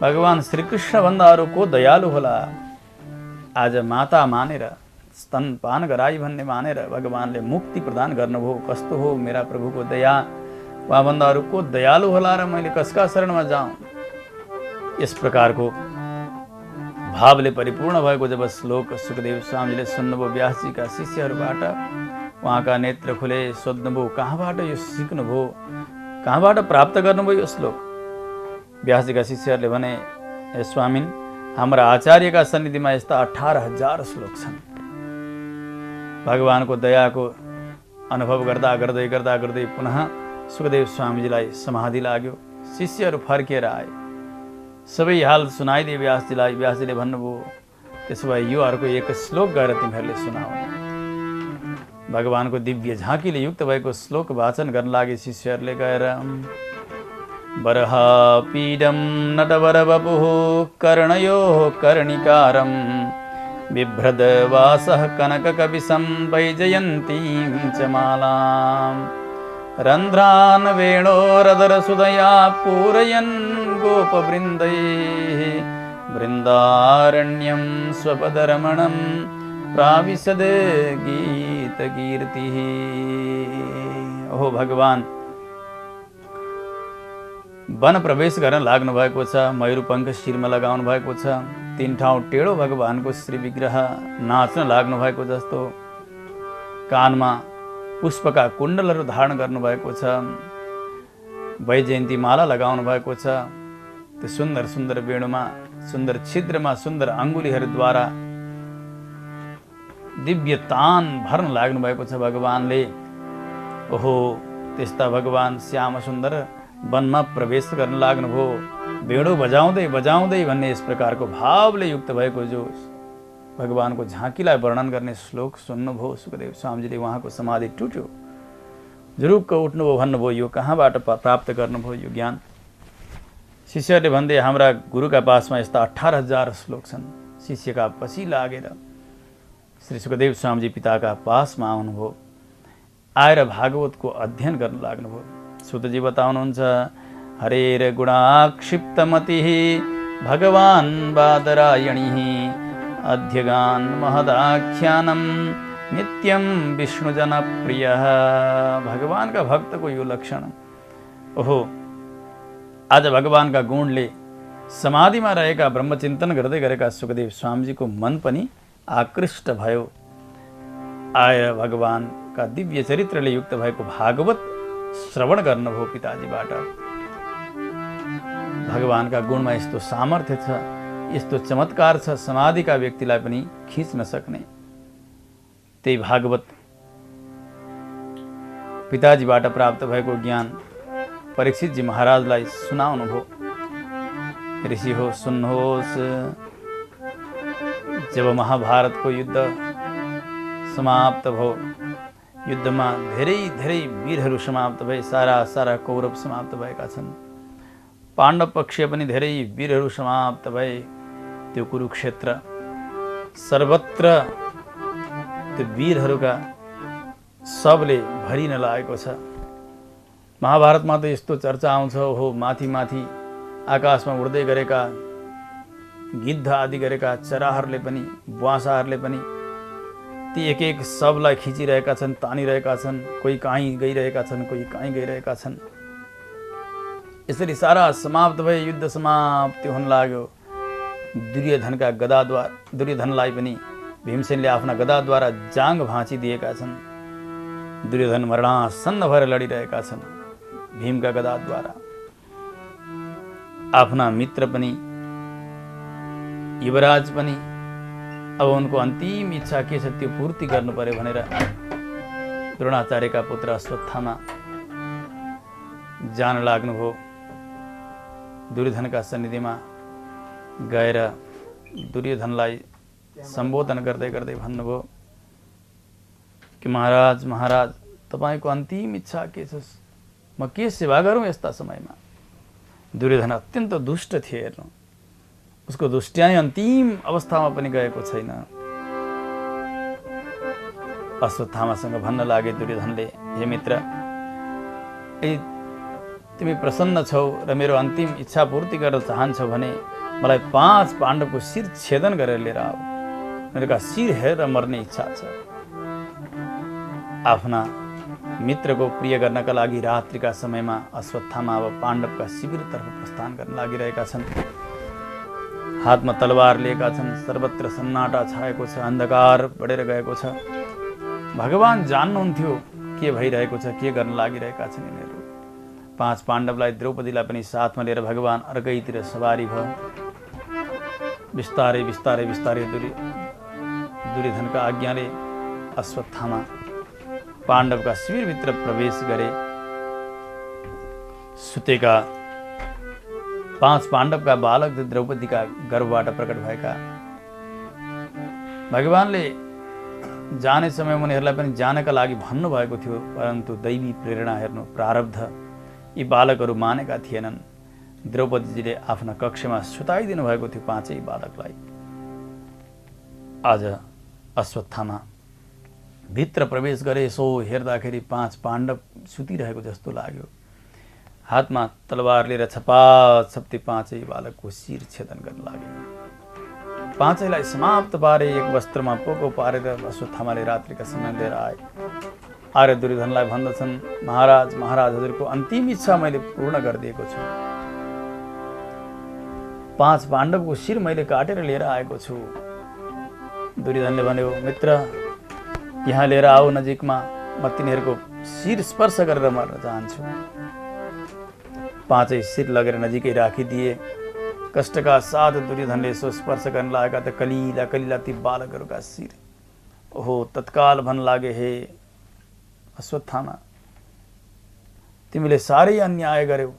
भगवान श्रीकृष्णभन्दा अरू को दयालु होला? आज माता मानेर, स्तनपान गराई भन्ने मानेर भगवानले मुक्ति प्रदान गर्नुभयो। कस्तो हो मेरा प्रभुको दया! उहाँभन्दा अरू को दयालु होला र मैले कसका शरणमा जाउँ? यस प्रकारको भावले परिपूर्ण भएको जब श्लोक सुखदेव स्वामीले सुन्नुभयो व्यासजीका शिष्यहरूबाट, उहाँका नेत्र खुले। सोध्नुभयो, कहाँबाट यो सिक्नुभयो, कहाँबाट प्राप्त गर्नुभयो यो श्लोक? व्यासजीका शिष्यहरूले भने, हे स्वामिन, हाम्रा आचार्यका सन्निधिमा यस्ता 18,000 श्लोक छन्। भगवानको दयाको अनुभव गर्दा गर्दै गर्दा गर्दै पुनः सुखदेव स्वामीजीलाई समाधि लाग्यो। शिष्यहरू फर्किएर आए, सबै हाल सुनाइदिए व्यासजीलाई। व्यासजीले भन्नुभयो, त्यसो भए यो अर्को एक श्लोक गएर तिमीहरूले सुनाऊ। भगवानको दिव्य झाँकीले युक्त भएको श्लोक वाचन गर्न लागे शिष्यहरूले गएर। बरहापीडं नटवरवपुः कर्णयोः कर्णिकारं बिभ्रदवासः कनककपिशं वैजयन्तीं च मालां रन्ध्रान् वेणोरदरसुधया पूरयन् गोपवृन्दैः वृन्दारण्यं स्वपदरमणं प्राविशद गीतकीर्तिः। ओहो भगवान वन प्रवेश गर्न लाग्नु भएको छ। मयूरपङ्ख शिरमा लगाउनु भएको छ। 3 ठाउँ टेढो भगवानको श्री विग्रह नाच्न लाग्नु भएको जस्तो। कानमा पुष्पका कुण्डलहरू धारण गर्नुभएको छ। वैजयन्ती माला लगाउनु भएको छ। त्यो सुन्दर सुन्दर वेणुमा, सुन्दर छिद्रमा, सुन्दर अङ्गुलीहरूद्वारा दिव्य तान भर्न लाग्नु भएको छ भगवानले। ओहो, त्यस्ता भगवान श्याम सुन्दर वनमा प्रवेश गर्न लाग्नुभयो। वेणु बजाउँदै बजाउँदै भन्ने यस प्रकारको भावले युक्त भएको जो भगवानको झाँकीलाई वर्णन गर्ने श्लोक सुन्नुभयो सुखदेव स्वामीजीले। उहाँको समाधि टुट्यो। जुरुक्क उठ्नुभयो, भन्नुभयो, यो कहाँबाट प्राप्त गर्नुभयो यो ज्ञान? शिष्यहरूले भन्दै, हाम्रा गुरुका पासमा यस्ता 18,000 श्लोक छन्। शिष्यका पछि लागेर श्री सुखदेव स्वामीजी पिताका पासमा आउनुभयो। आएर भागवतको अध्ययन गर्न लाग्नुभयो। सुतजी बताउनुहुन्छ, हरेर गुणाक्षिप्तमतिः भगवान् बादरायणिः अध्यगान् महदाख्यानं नित्यं विष्णुजनप्रियः। भगवानका भक्तको यो लक्षण। ओहो, आज भगवानका गुणले समाधिमा रहेका ब्रह्मचिन्तन गर्दै गरेका सुखदेव स्वामीजीको मन पनि आकृष्ट भयो। आएर भगवान का दिव्य चरित्रले युक्त भएको भागवत श्रवण गर्नुभयो पिताजीबाट। भगवानका गुणमा यस्तो सामर्थ्य छ, यस्तो चमत्कार छ, समाधिका व्यक्तिलाई पनि खिच्न सक्ने। त्यही भागवत पिताजीबाट प्राप्त भएको ज्ञान परीक्षितजी महाराजलाई सुनाउनु भयो। ऋषि हो, सुन्नुहोस्, जब महाभारतको युद्ध समाप्त भयो, युद्धमा धेरै धेरै वीरहरू समाप्त भए, सारा कौरव समाप्त भएका छन्। पाण्डव पक्ष पनि धेरै वीरहरू समाप्त भए। त्यो कुरुक्षेत्र सर्वत्र त्यो वीरहरूका सबले भरिन लागेको छ। महाभारतमा त यस्तो चर्चा आउँछ, हो माथि माथि आकाशमा उड्दै गरेका गिद्ध आदि गरेका चराहरूले पनि, बुवासाहरूले पनि ती एक एक सबलाई खिचिरहेका छन्, तानिरहेका छन्। कोही कहीँ गइरहेका छन्, कोही कहीँ गइरहेका छन्। यसरी सारा समाप्त भए, युद्ध समाप्ति हुन लाग्यो। दुर्योधनका गदाद्वारा दुर्योधनलाई पनि भीमसेनले आफ्ना गदाद्वारा जाङ भाँचिदिएका छन्। दुर्योधन मरणासन्न भएर लडिरहेका छन् भीमका गदाद्वारा। आफ्ना मित्र पनि, युवराज पनि अब उनको अन्तिम इच्छा के छ त्यो पूर्ति गर्नु पर्यो भनेर द्रोणाचार्यका पुत्र अश्वत्थामा जान लाग्नुभयो। दुर्योधनका सन्निधिमा गएर दुर्योधनलाई सम्बोधन गर्दै गर्दै भन्नुभयो कि महाराज महाराज, तपाईको अन्तिम इच्छा के छ? म के सेवा गरौँ यस्ता समयमा? दुर्योधन अत्यन्त दुष्ट थिए। हेर्नु, उसको दुष्ट्याइ अन्तिम अवस्थामा पनि गएको छैन। अश्वत्थामासँग भन्न लागे दुर्योधनले, हे मित्र, यदि तिमी प्रसन्न छौ र मेरो अन्तिम इच्छा पूर्ति गर्न चाहन्छौ भने मलाई 5 पाण्डवको शिर छेदन गरेर लिएर आऊ। मेरोका शिर हेरेर मर्ने इच्छा छ। आफ्ना मित्रको प्रिय गर्नका लागि रात्रिका समयमा अश्वत्थामा अब पाण्डवका शिविरतर्फ प्रस्थान गर्न लागिरहेका छन्। हातमा तलवार लिएका छन्। सर्वत्र सन्नाटा छाएको छ, अन्धकार बढेर गएको छ। भगवान जान्नुहुन्थ्यो के भइरहेको छ, के गर्न लागिरहेका छन् यिनीहरू। 5 पाण्डवलाई, द्रौपदीलाई पनि साथमा लिएर भगवान अर्कैतिर सवारी भयो। बिस्तारै बिस्तारै बिस्तारै दुर्योधनका आज्ञाले अश्वत्थामा पाण्डवका शिविरभित्र प्रवेश गरे। सुतेका 5 पाण्डवका बालक द्रौपदीका गर्भबाट प्रकट भएका। भगवानले जाने समय उनीहरूलाई पनि जानका लागि भन्नुभएको थियो, परन्तु दैवी प्रेरणा, हेर्नु, प्रारब्ध, यी बालकहरू मानेका थिएनन्। द्रौपदीजीले आफ्ना कक्षमा सुताइदिनु भएको थियो 5 बालकलाई। आज अश्वत्थामा भित्र प्रवेश गरे। यसो हेर्दाखेरि 5 पाण्डव सुतिरहेको जस्तो लाग्यो। हातमा तलवार लिएर छपाछप्ती 5 बालकको शिर छेदन गर्न लागे। 5लाई समाप्त पारे, एक वस्त्रमा पोको पारेर अश्वत्थामाले रात्रिका समय लिएर आए। आर्य दुर्योधनलाई भन्दछन्, महाराज महाराज, हजुरको अन्तिम इच्छा मैले पूर्ण गरिदिएको छु। 5 पाण्डवको शिर मैले काटेर लिएर आएको छु। दुर्योधनले भन्यो, मित्र, यहाँ लिएर आऊ नजिकमा, म तिनीहरूको शिर स्पर्श गरेर मर्न चाहन्छु। 5 शिर लगेर नजिकै राखिदिए। कष्टका साथ दुर्योधनले यसो स्पर्श गर्न लागेका त कलिला कलिला ती बालकहरूका शिर। ओहो, तत्काल भन्न लागे, हे अश्वत्थामा, तिमीले साह्रै अन्याय गर्यौ।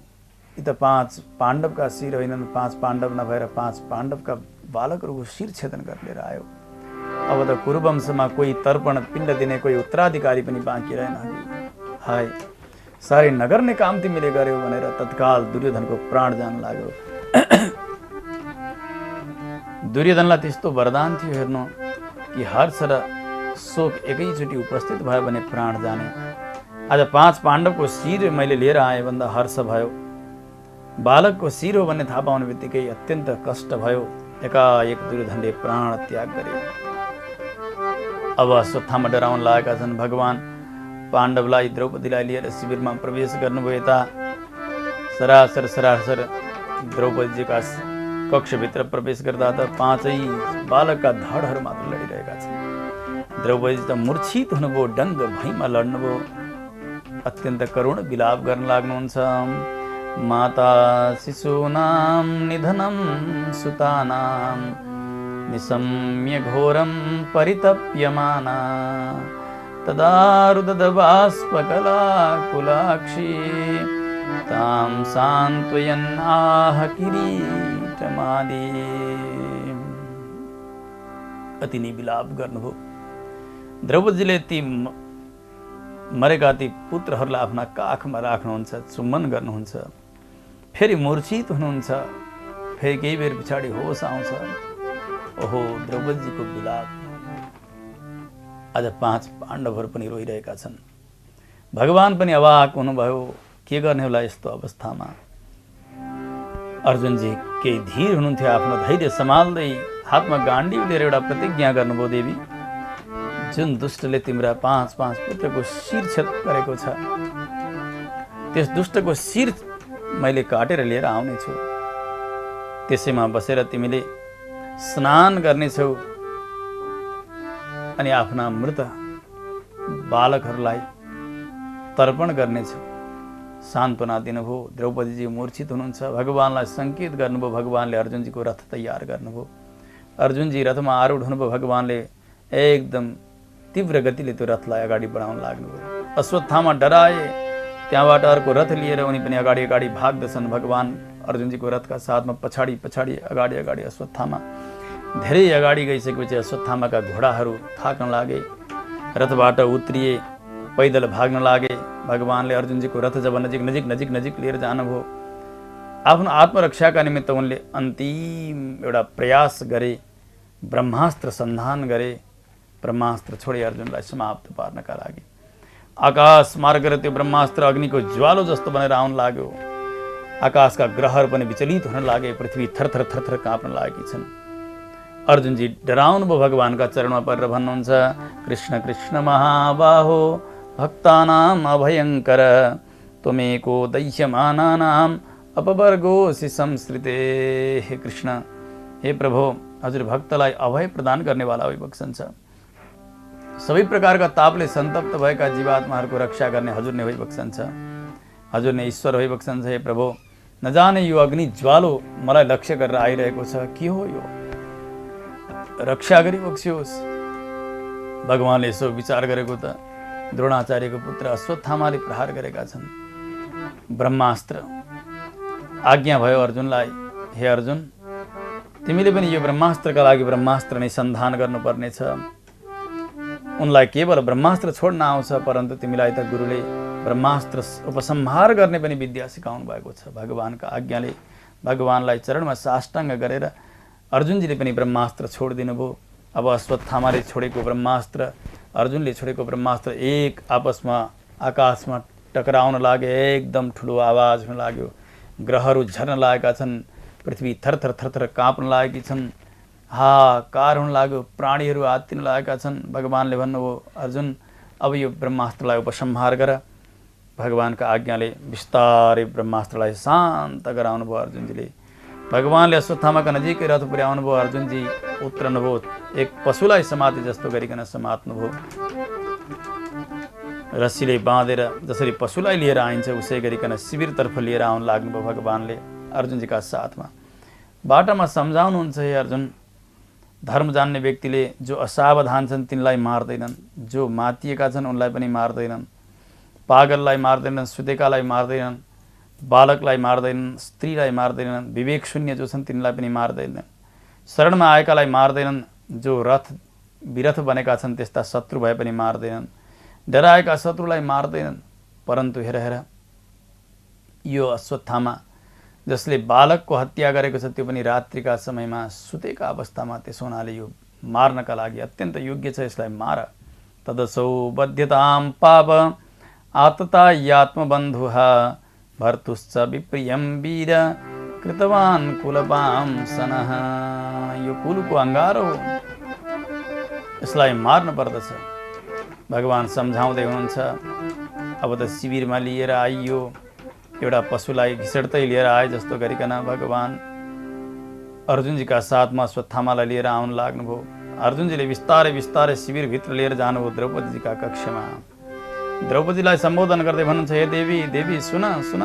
यी त 5 पाण्डवका शिर होइनन्, 5 पाण्डव नभएर 5 पाण्डवका बालकहरूको शिर छेदन गरेर लिएर आयो। अब त कुरुवंशमा कोही तर्पण पिण्ड दिने कोही उत्तराधिकारी पनि बाँकी रहेन। हाय, साह्रै नगर्ने काम तिमीले गर्यौ भनेर तत्काल दुर्योधनको प्राण जान लाग्यो। दुर्योधनलाई त्यस्तो वरदान थियो, हेर्नु, कि हर्ष र शोक एकैचोटि उपस्थित भयो भने प्राण जाने। आज 5 पाण्डवको शिर मैले लिएर आएँ भन्दा हर्ष भयो। बालकको शिर हो भन्ने थाहा पाउने बित्तिकै अत्यन्त कष्ट भयो। एकाएक दुर्योधनले प्राण त्याग गरे। अब अश्वत्थामा डराउन लागेका छन्। भगवान पाण्डवलाई, द्रौपदीलाई लिएर शिविरमा प्रवेश गर्नुभयो। यता सरासर सरासर द्रौपदीका कक्षभित्र प्रवेश गर्दा त 5 बालकका धडहरू मात्र लडिरहेका छन्। द्रौपदी त मूर्छित हुनुभयो, डङ्ग भैँमा लड्नुभयो, अत्यन्त करुण विलाप गर्न लाग्नुहुन्छ। माता शिशूनां निधनं सुतानां निशम्य घोरं परितप्यमाना तदा रुदधबाष्पकलाकुलाक्षी तां सान्त्वयन्नाह किरीटमादि। अति नै विलाप गर्नुभयो। द्रौपदीले ती मरेका ती पुत्रहरूलाई आफ्ना काखमा राख्नुहुन्छ, चुम्बन गर्नुहुन्छ, फेरि मूर्छित हुनुहुन्छ, फेरि केही बेर पछाडि होस आउँछ। ओहो द्रौपदीको विलाप। आज 5 पाण्डवहरू पनि रोइरहेका छन्। भगवान पनि अवाक हुनुभयो, के गर्ने होला यस्तो अवस्थामा। अर्जुनजी केही धीर हुनुहुन्थ्यो, आफ्नो धैर्य सम्हाल्दै हातमा गाण्डीव लिएर एउटा प्रतिज्ञा गर्नुभयो, देवी जुन दुष्टले तिम्रा 5 पुत्रको शिर छेद गरेको छ त्यस दुष्टको शिर मैले काटेर लिएर आउनेछु। त्यसैमा बसेर तिमीले स्नान गर्नेछौ अनि आफ्ना मृत बालकहरूलाई तर्पण गर्नेछौ। सान्त्वना दिनुभयो। द्रौपदीजी मूर्छित हुनुहुन्छ, भगवानलाई सङ्केत गर्नुभयो। भगवानले अर्जुनजीको रथ तयार गर्नुभयो। अर्जुनजी रथमा आरूढ हुनुभयो। भगवानले एकदम तीव्र गतिले त्यो रथलाई अगाडि बढाउन लाग्नुभयो। अश्वत्थामा डराए, त्यहाँबाट अर्को रथ लिएर उनी पनि अगाडि अगाडि भाग्दछन्। भगवान अर्जुनजीको रथका साथमा पछाडि पछाडि अगाडि अगाडि अश्वत्थामा। धेरै अगाडि गइसकेपछि अश्वत्थामाका घोडाहरू थाक्न लागे, रथबाट उत्रिए, पैदल भाग्न लागे। भगवानले अर्जुनजीको रथ जब नजिक नजिक नजिक नजिक लिएर जानुभयो, आफ्नो आत्मरक्षाका निमित्त उनले अन्तिम एउटा प्रयास गरे, ब्रह्मास्त्र सन्धान गरे। ब्रह्मास्त्र छोडे अर्जुनलाई समाप्त पार्नका लागि। आकाश मार्ग र त्यो ब्रह्मास्त्र अग्निको ज्वालो जस्तो बनेर आउन लाग्यो। आकाशका ग्रहहरू पनि विचलित हुन लागे, पृथ्वी थरथर थरथर काँप्न लागेकी छन्। अर्जुनजी डराउनु भयो, भगवानका चरणमा परेर भन्नुहुन्छ, कृष्ण कृष्ण महाबाहो भक्तानां अभयङ्कर त्वमेको दह्यमानानां अपवर्गोऽसि संस्कृते। हे कृष्ण, हे प्रभु, हजुर भक्तलाई अभय प्रदान गर्नेवाला होइबक्सन्छ। सबै प्रकारका तापले सन्तप्त भएका जीवात्माहरूको रक्षा गर्ने हजुर नै होइबक्सन्छ। हजुर नै ईश्वर होइबक्सन्छ। हे प्रभु, नजाने यो अग्नि ज्वालो मलाई लक्ष्य गरेर आइरहेको छ, के हो यो, रक्षा गरिबक्सियोस्। भगवानले यसो विचार गरेको त द्रोणाचार्यको पुत्र अश्वत्थामाले प्रहार गरेका छन्। ब्रह्मास्त्र आज्ञा भयो अर्जुनलाई, हे अर्जुन, तिमीले पनि यो ब्रह्मास्त्रका लागि ब्रह्मास्त्र नै सन्धान गर्नुपर्नेछ। उनलाई केवल ब्रह्मास्त्र छोड्न आउँछ, परन्तु तिमीलाई त गुरुले ब्रह्मास्त्र उपसंहार गर्ने पनि विद्या सिकाउनु भएको छ। भगवानका आज्ञाले भगवानलाई चरणमा साष्टाङ्ग गरेर अर्जुनजीले पनि ब्रह्मास्त्र छोडिदिनु भयो। अब अश्वत्थामाले छोडेको ब्रह्मास्त्र, अर्जुनले छोडेको ब्रह्मास्त्र एक आपसमा आकाशमा टकराउन लागे। एकदम ठुलो आवाज हुन लाग्यो, ग्रहहरू झर्न लागेका छन्, पृथ्वी थरथर थरथर काँप्न लागेकी छन्, हाहाकार हुन लाग्यो, प्राणीहरू आत्तिन लागेका छन्। भगवानले भन्नुभयो, अर्जुन अब यो ब्रह्मास्त्रलाई उपसंहार गर। भगवानका आज्ञाले बिस्तारै ब्रह्मास्त्रलाई शान्त गराउनु भयो अर्जुनजीले। भगवानले अश्वत्थामाका नजिकै रथ पुर्याउनु भयो। अर्जुनजी उत्रनुभयो, एक पशुलाई समाते जस्तो गरिकन समात्नुभयो। रस्सीले बाँधेर जसरी पशुलाई लिएर आइन्छ उसै गरिकन शिविरतर्फ लिएर आउन लाग्नुभयो भगवानले अर्जुनजीका साथमा। बाटामा सम्झाउनुहुन्छ, हे अर्जुन, धर्म जान्ने व्यक्तिले जो असावधान छन् तिनलाई मार्दैनन्, जो मातिएका छन् उनलाई पनि मार्दैनन्, पागललाई मार्दैनन्, सुतेकालाई मार्दैनन्, बालकलाई मार्दैनन्, स्त्रीलाई मार्दैनन्, विवेक शून्य जो छन् तिनलाई पनि मार्दैनन्, शरणमा आएकालाई मार्दैनन्, जो विरथ बनेका छन् त्यस्ता शत्रु भए पनि मार्दैनन्, डराएका शत्रुलाई मार्दैनन्। परन्तु हेर हेर, यो अश्वत्थामा जसले बालकको हत्या गरेको छ त्यो पनि रात्रिका समयमा सुतेका अवस्थामा, त्यसो हुनाले यो मार्नका लागि अत्यन्त योग्य छ, यसलाई मार। तदसौ बध्यतां पाप आततायात्मबन्धुः भर्तुश्च विप्रियं वीर कृतवान् कुलपांसनः। यो कुलको अंगार हो, यसलाई मार्न पर्दछ। भगवान सम्झाउँदै हुनुहुन्छ। अब त शिविरमा लिएर आइयो, एउटा पशुलाई घिसड्दै लिएर आए जस्तो गरिकन भगवान अर्जुनजीका साथमा अश्वत्थामालाई लिएर आउन लाग्नुभयो। अर्जुनजीले बिस्तारै बिस्तारै शिविरभित्र लिएर जानुभयो द्रौपदीजीका कक्षमा। द्रौपदीलाई सम्बोधन गर्दै भन्नुहुन्छ, हे देवी, देवी सुन सुन,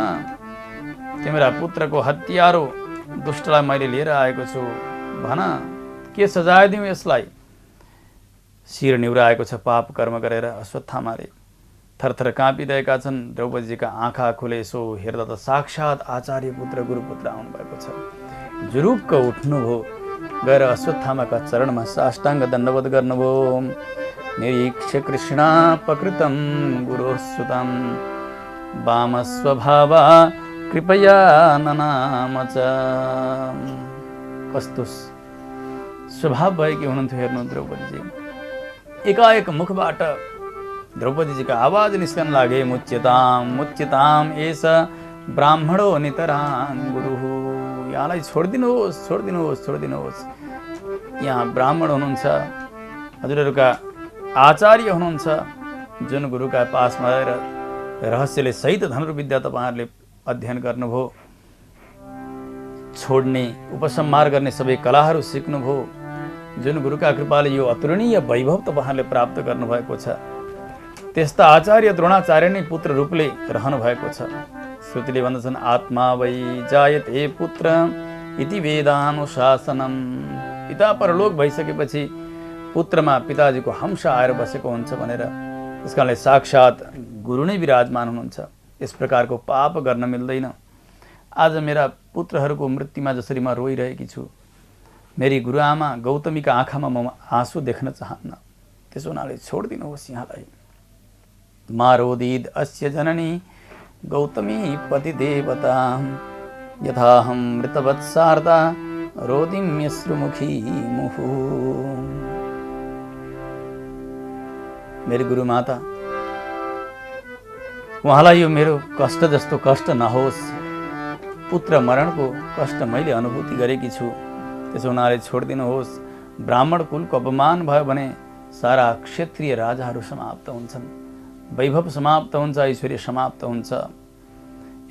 तिम्रा पुत्रको हत्यारो दुष्टलाई मैले लिएर आएको छु, भन के सजाय दिउँ यसलाई। शिर निहुराएको छ पाप कर्म गरेर। अश्वत्थामाले थरथर काँपिरहेका छन्। द्रौपदीजीका आँखा खुले, यसो हेर्दा त साक्षात् आचार्य पुत्र गुरुपुत्र आउनुभएको छ। जुरुक्क उठ्नुभयो, गएर अश्वत्थामाका चरणमा साष्टाङ्ग दण्डवत गर्नुभयो। निरीक्ष्य कृष्णापकृतं गुरोस्सुतं वामस्वभावा कृपया ननाम च। कस्तो स्वभाव भएकी हुनुहुन्थ्यो हेर्नु द्रौपदीजी। एकाएक मुखबाट द्रौपदीजीका आवाज निस्कन लागे, मुच्यताम मुच्यताम एष ब्राह्मणो नितरां गुरुः। यहाँलाई छोडिदिनुहोस्, छोडिदिनुहोस्, छोडिदिनुहोस्। यहाँ ब्राह्मण हुनुहुन्छ, हजुरहरूका आचार्य हुनुहुन्छ, जुन गुरुका पासमा रहेर रहस्यले सहित धनुर्विद्या तपाईँहरूले अध्ययन गर्नुभयो, छोड्ने उपसंहार गर्ने सबै कलाहरू सिक्नुभयो, जुन गुरुका कृपाले यो अतुलनीय वैभव तपाईँहरूले प्राप्त गर्नुभएको छ, त्यस्ता आचार्य द्रोणाचार्य नै पुत्र रूपले रहनु भएको छ। श्रुतिले भन्दछन्, आत्मा वै जायते पुत्र इति वेदानुशासनम। पिता परलोक भइसकेपछि पुत्रमा पिताजीको हंस आएर बसेको हुन्छ भनेर, त्यसकारणले साक्षात् गुरु नै विराजमान हुनुहुन्छ। यस प्रकारको पाप गर्न मिल्दैन। आज मेरा पुत्रहरूको मृत्युमा जसरी म रोइरहेकी छु, मेरी गुरुआमा गौतमीका आँखामा म आँसु देख्न चाहन्न। त्यसो हुनाले छोडिदिनुहोस् यहाँलाई। मारोदिद अस्य जननी गौतमी पतिदेवता, यथाहं मृतवत्सार्दा रोदिम्यश्रुमुखी मुहु। मेरी गुरुमाता, उहाँलाई यो मेरो कष्ट जस्तो कष्ट नहोस्। पुत्र मरणको कष्ट मैले अनुभूति गरेकी छु, त्यसो हुनाले छोडिदिनुहोस्। ब्राह्मण कुलको अपमान भयो भने सारा क्षेत्रीय राजाहरू समाप्त हुन्छन्, वैभव समाप्त हुन्छ, ऐश्वर्य समाप्त हुन्छ।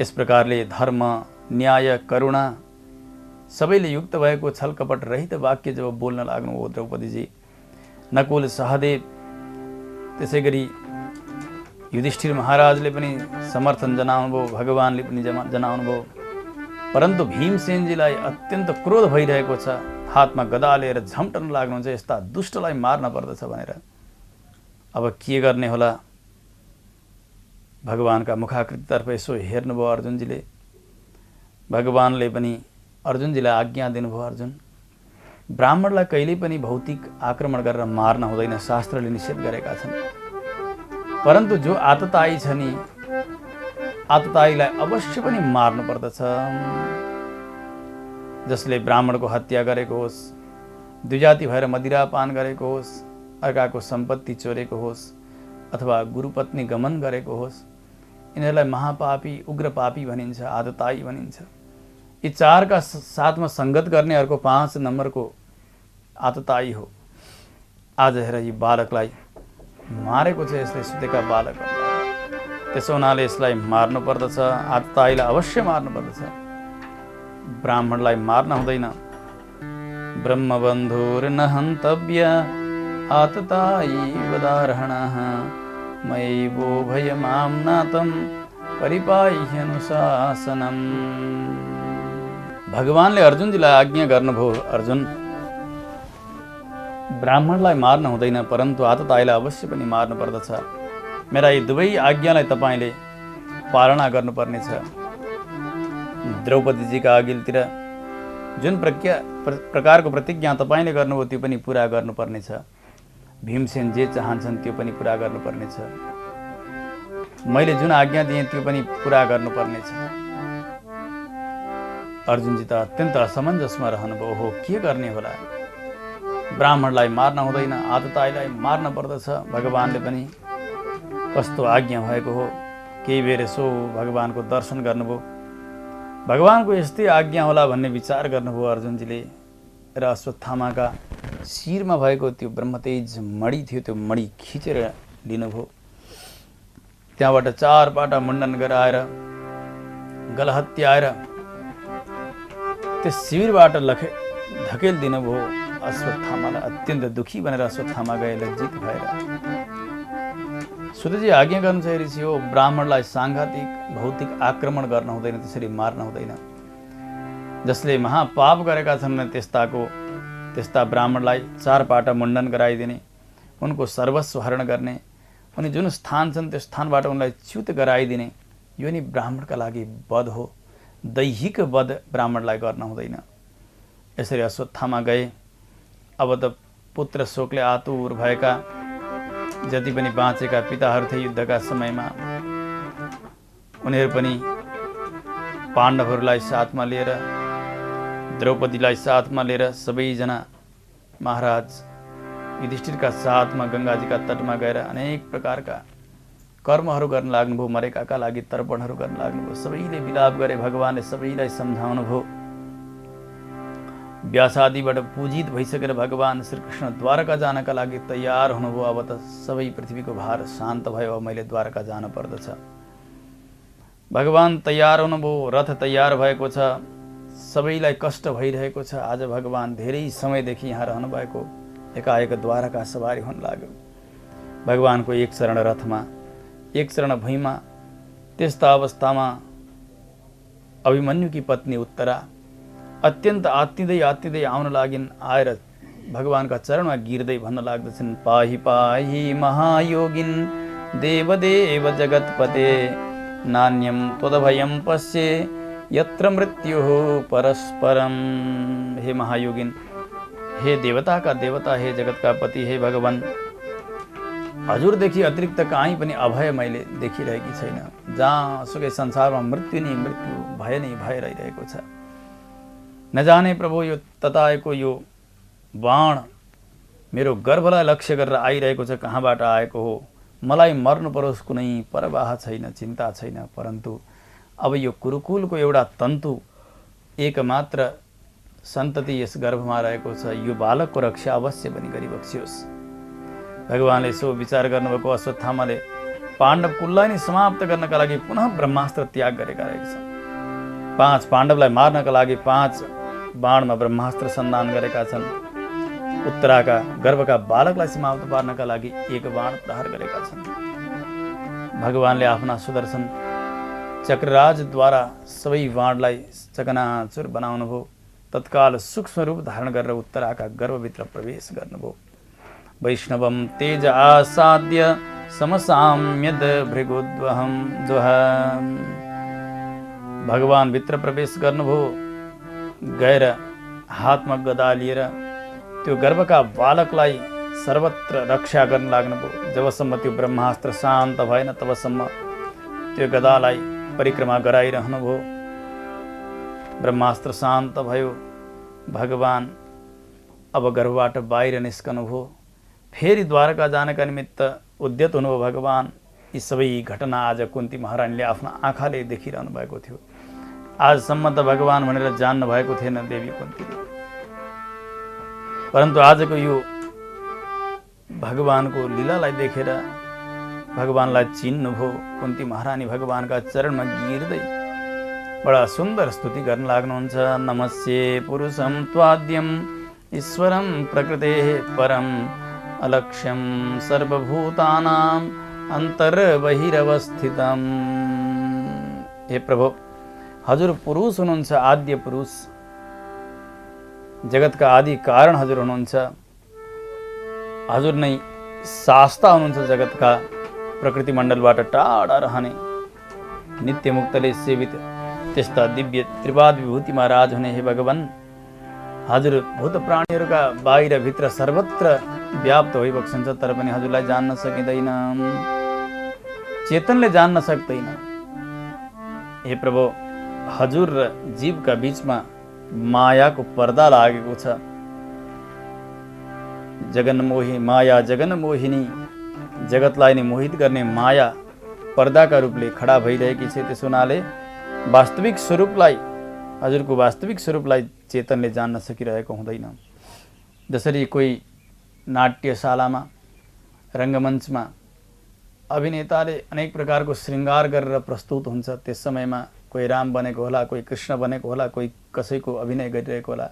यस प्रकारले धर्म, न्याय, करुणा सबैले युक्त भएको छलकपट रहित वाक्य जब बोल्न लाग्नु हो द्रौपदीजी, नकुल, सहदेव, त्यसै गरी युधिष्ठिर महाराजले पनि समर्थन जनाउनुभयो, भगवानले पनि जनाउनुभयो। परन्तु भीमसेनजीलाई अत्यन्त क्रोध भइरहेको छ, हातमा गदा लिएर झम्टन लाग्नुहुन्छ, यस्ता दुष्टलाई मार्न पर्दछ भनेर। अब के गर्ने होला? भगवानका मुखाकृतितर्फ यसो हेर्नुभयो अर्जुनजीले। भगवानले पनि अर्जुनजीलाई आज्ञा दिनुभयो, अर्जुन, ब्राह्मणलाई कहिल्यै पनि भौतिक आक्रमण गरेर मार्न हुँदैन, शास्त्रले निषेध गरेका छन्। परन्तु जो आततायी छ नि, आततायीलाई अवश्य पनि मार्नु पर्दछ। जसले ब्राह्मणको हत्या गरेको होस्, द्विजाति भएर मदिरापान गरेको होस्, अर्काको सम्पत्ति चोरेको होस्, अथवा गुरुपत्नी गमन गरेको होस्, यिनीहरूलाई महापापी, उग्रपापी भनिन्छ, आततायी भनिन्छ। यी चारका साथमा सङ्गत गर्ने अर्को 5 नम्बरको आततायी हो। आज हेर यी बालकलाई मारेको छ, यसले सुतेका बालकहरूलाई। त्यसो हुनाले यसलाई मार्नु पर्दछ, आततायीलाई अवश्य मार्नु पर्दछ, ब्राह्मणलाई मार्न हुँदैन। ब्रह्मबन्धुर्न हन्तव्य आततायी वदार्हणः, मयैवो भयमां नातं परिपाह्यनुशासनम्। भगवानले अर्जुनजीलाई आज्ञा गर्नुभयो, अर्जुन, ब्राह्मणलाई मार्न हुँदैन, परन्तु आततायीलाई अवश्य पनि मार्नु पर्दछ। मेरा यी दुवै आज्ञालाई तपाईँले पालना गर्नुपर्नेछ। द्रौपदीजीका अघिल्तिर जुन प्रकारको प्रतिज्ञा तपाईँले गर्नुभयो त्यो पनि पुरा गर्नुपर्नेछ। भीमसेन जे चाहन्छन् त्यो पनि पुरा गर्नुपर्नेछ। मैले जुन आज्ञा दिएँ त्यो पनि पुरा गर्नुपर्नेछ। अर्जुनजी त अत्यन्त असमञ्जसमा रहनुभयो। हो, के गर्ने होला? ब्राह्मणलाई मार्न हुँदैन, आततायीलाई मार्न पर्दछ। भगवानले पनि कस्तो आज्ञा भएको हो। केही बेर यसो भगवानको दर्शन गर्नुभयो। भगवानको यस्तै आज्ञा होला भन्ने विचार गर्नुभयो अर्जुनजीले। र अश्वत्थामाका शिरमा भएको त्यो ब्रह्मतेज मणि थियो, त्यो मणि खिचेर लिनुभयो। त्यहाँबाट 4 पाटा मुण्डन गराएर गलहत्याएर त्यस शिविरबाट धकेल दिनुभयो। अश्वत्थामालाई अत्यन्त दुखी बनेर अश्वत्थामा गए लज्जित भएर। सुतजी आज्ञा गर्नु छ ऋषि हो, ब्राह्मणलाई साङ्घातिक भौतिक आक्रमण गर्न हुँदैन, त्यसरी मार्न हुँदैन। जसले महापाप गरेका छन् त्यस्ता ब्राह्मणलाई 4 पाटा मुण्डन गराइदिने, उनको सर्वस्व हरण गर्ने, उनी जुन स्थान छन् त्यो स्थानबाट उनलाई च्युत गराइदिने, यो नि ब्राह्मणका लागि वध हो। दैहिक वध ब्राह्मणलाई गर्न हुँदैन। यसरी अश्वत्थामा गए। अब त पुत्र शोकले आतुर भएका जति पनि बाँचेका पिताहरू थिए युद्धका समयमा, उनीहरू पनि पाण्डवहरूलाई साथमा लिएर, द्रौपदीलाई साथमा लिएर सबैजना महाराज युधिष्ठिरका साथमा गङ्गाजीका तटमा गएर अनेक प्रकारका कर्महरू गर्न लाग्नुभयो। मरेकाका लागि तर्पणहरू गर्न लाग्नुभयो। सबैले विलाप गरे, भगवानले सबैलाई सम्झाउनुभयो। व्यासादिबाट पूजित भइसकेर भगवान श्रीकृष्ण द्वारका जानका लागि तयार हुनुभयो। अब त सबै पृथ्वीको भार शान्त भयो, अब मैले द्वारका जान पर्दछ। भगवान तयार हुनुभयो, रथ तयार भएको छ, सबैलाई कष्ट भइरहेको छ। आज भगवान धेरै समयदेखि यहाँ रहनु भएको एकाएक द्वारका सवारी हुन लाग्यो। भगवानको एक चरण रथमा, एक चरण भुइँमा। त्यस्ता अवस्थामा अभिमन्युकी पत्नी उत्तरा अत्यन्त आत्तिँदै आउन लागिन्। आएर भगवानका चरणमा गिर्दै भन्न लाग्दछन्, पाहि पाहि महायोगिन देवदेव जगतपते, नान्यम त्वदभयं पश्ये यत्र मृत्युः परस्परम। हे महायोगिन, हे देवताका देवता, हे जगतका पति, हे भगवान, हजुरदेखि अतिरिक्त कहीँ पनि अभय मैले देखिरहेकी छैन। जहाँसुकै संसारमा मृत्यु नै मृत्यु, भय नै भय रहिरहेको छ। नजाने प्रभु यो तताएको यो बाण मेरो गर्भलाई लक्ष्य गरेर आइरहेको छ, कहाँबाट आएको हो? मलाई मर्नु परोस्, कुनै परवाह छैन, चिन्ता छैन। परन्तु अब यो कुरुकुलको एउटा तन्तु, एकमात्र सन्तति यस गर्भमा रहेको छ, यो बालकको रक्षा अवश्य पनि गरिबक्सियोस्। भगवानले सो विचार गर्नुभएको। अश्वत्थामाले पाण्डव कुललाई नै समाप्त गर्नका लागि पुनः ब्रह्मास्त्र त्याग गरेका रहेका छन्। 5 पाण्डवलाई मार्नका लागि 5 बाणमा ब्रह्मास्त्र सन्धान गरेका छन्। उत्तराका गर्भका बालकलाई समाप्त पार्नका लागि 1 बाण प्रहार गरेका छन्। भगवानले आफ्ना सुदर्शन चक्रराजद्वारा सबै बाणलाई चकनाचुर बनाउनुभयो। तत्काल सूक्ष्म रूप धारण गरेर उत्तराका गर्भभित्र प्रवेश गर्नुभयो। वैष्णवम तेज आसाद्य समसाम्यद भृगुद्वहम द्वहम। भगवान भित्र प्रवेश गर्नुभयो। गएर हातमा गदा लिएर त्यो गर्भका बालकलाई सर्वत्र रक्षा गर्न लाग्नुभयो। जबसम्म त्यो ब्रह्मास्त्र शान्त भएन तबसम्म त्यो गदालाई परिक्रमा गराइरहनुभयो। ब्रह्मास्त्र शान्त भयो। भगवान अब गर्भबाट बाहिर निस्कनुभयो। फेरि द्वारका जानका निमित्त उद्यत हुनुभयो। भगवान यी सबै घटना आज कुन्ती महारानीले आफ्ना आँखाले देखिरहनु भएको थियो। आजसम्म त भगवान भनेर जान्नु भएको थिएन देवी कुन्तीले, परन्तु आजको यो भगवानको लीलालाई देखेर भगवानलाई चिन्नुभयो। कुन्ती महारानी भगवानका चरणमा गिर्दै बडा सुन्दर स्तुति गर्न लाग्नुहुन्छ। नमस्ये पुरुषं त्वाद्यं ईश्वरं प्रकृतेः परं, अलक्ष्यं सर्वभूतानां अन्तर्बहिरवस्थितम्। हे प्रभु, हजुर पुरुष हुनुहुन्छ, आद्य पुरुष, जगतका आदि कारण हजुर हुनुहुन्छ। हजुर नै शास्ता हुनुहुन्छ, जगतका प्रकृति मण्डलबाट टाढा रहने, नित्य मुक्तले सेवित त्यस्ता दिव्य त्रिपाद विभूतिमा राज हुने हे भगवान, हजुर भूत प्राणीहरूका बाहिर भित्र सर्वत्र व्याप्त भइबक्सन्छ, तर पनि हजुरलाई जान्न सकिँदैन, चेतनले जान्न सक्दैन। हे प्रभु, हजुर र जीवका बीचमा मायाको पर्दा लागेको छ। जगन्मोही माया जगन्मोहिनी, जगतलाई नै मोहित गर्ने माया पर्दाका रूपले खडा भइरहेकी छ। त्यस हुनाले वास्तविक स्वरूपलाई, हजुरको वास्तविक स्वरूपलाई चेतनले जान्न सकिरहेको हुँदैन। जसरी कोही नाट्यशालामा रङ्गमञ्चमा अभिनेताले अनेक प्रकारको श्रृङ्गार गरेर प्रस्तुत हुन्छ, त्यस समयमा कोही राम बनेको होला, कोही कृष्ण बनेको होला, कोही कसैको अभिनय गरिरहेको होला।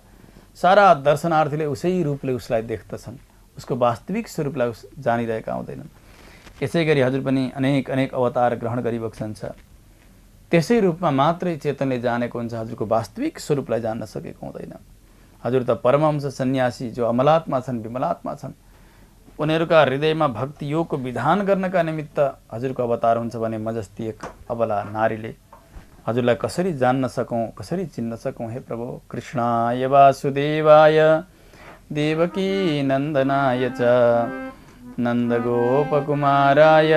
सारा दर्शनार्थीले उसै रूपले उसलाई देख्दछन्, उसको वास्तविक स्वरूपलाई जानिरहेका हुँदैनन्। यसै गरी हजुर पनि अनेक अनेक अवतार ग्रहण गरिबक्सन्छ, त्यसै रूपमा मात्रै चेतनले जानेको हुन्छ, हजुरको वास्तविक स्वरूपलाई जान्न सकेको हुँदैन। हजुर त परमहंस सन्यासी जो अमलात्मा छन्, विमलात्मा छन्, उनीहरूका हृदयमा भक्ति योगको विधान गर्नका निमित्त हजुरको अवतार हुन्छ भने म जस्ती एक अबला नारीले हजुरलाई कसरी जान्न सकौँ, कसरी चिन्न सकौँ। हे प्रभु, कृष्णाय वासुदेवाय देवकी नन्दनाय च नन्दगोपकुमाराय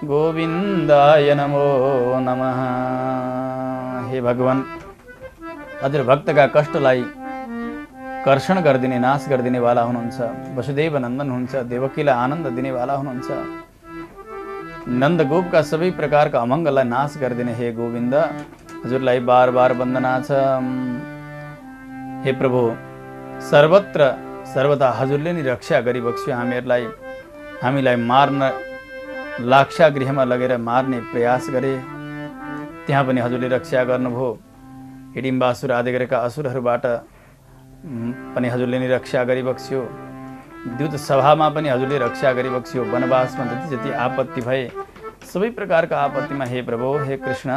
गोविन्दाय नमो नमः। हे भगवान, हजुर भक्तका कष्टलाई कर्षण गरिदिने, नाश गरिदिनेवाला हुनुहुन्छ। वसुदेव नन्दन हुनुहुन्छ, देवकीलाई आनन्द दिनेवाला हुनुहुन्छ। नन्दगोपका सबै प्रकारका अमङ्गललाई नाश गरिदिने हे गोविन्द, हजुरलाई बार बार वन्दना छ। हे प्रभु, सर्वत्र सर्वदा हजुरले नै रक्षा गरिबक्स्यो। हामीलाई मार्न लाक्षागृहमा लगेर मार्ने प्रयास गरे, त्यहाँ पनि हजुरले रक्षा गर्नुभयो। हिडिम्बासुर आदि गरेका असुरहरूबाट पनि हजुरले नै रक्षा गरिबक्स्यो। दूत सभामा पनि हजुरले रक्षा गरिबक्स्यो। वनवासमा जति जति आपत्ति भए सबै प्रकारका आपत्तिमा हे प्रभु, हे कृष्ण,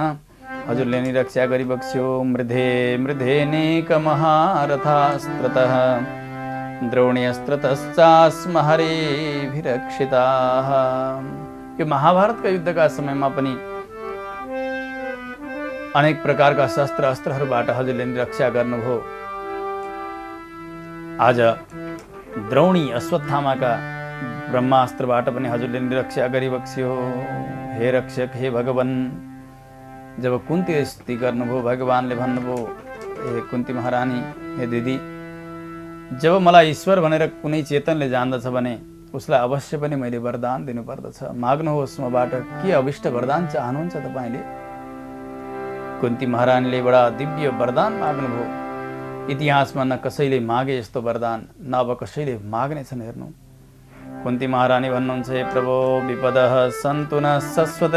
हजुरले नै रक्षा गरिबक्स्यो। मृधे मृधेनेक महारथास्त्रतः द्रोण्यस्त्रतश्चास्म हरेभिरक्षिताः। यो महाभारतका युद्धका समयमा पनि अनेक प्रकारका शस्त्र अस्त्रहरूबाट हजुरले नै रक्षा गर्नुभयो। आज द्रोणी अश्वत्थामाका ब्रह्मास्त्रबाट पनि हजुरले नै रक्षा गरिबक्स्यो। हे रक्षक, हे भगवान, जब कुन्ती स्तुति गर्नुभयो, भगवानले भन्नुभयो, हे कुन्ती महारानी, हे दिदी, जब मलाई ईश्वर भनेर कुनै चेतनले जान्दछ भने उसलाई अवश्य पनि मैले वरदान दिनुपर्दछ। माग्नुहोस् मबाट, के अभिष्ट वरदान चाहनुहुन्छ तपाईँले? कुन्ती महारानीले बडा दिव्य वरदान माग्नुभयो। इतिहासमा न कसैले मागे यस्तो वरदान, न अब कसैले माग्ने छन्। हेर्नु, कुन्ती महारानी भन्नुहुन्छ, हे प्रभु, विपदः सन्तु न शश्वत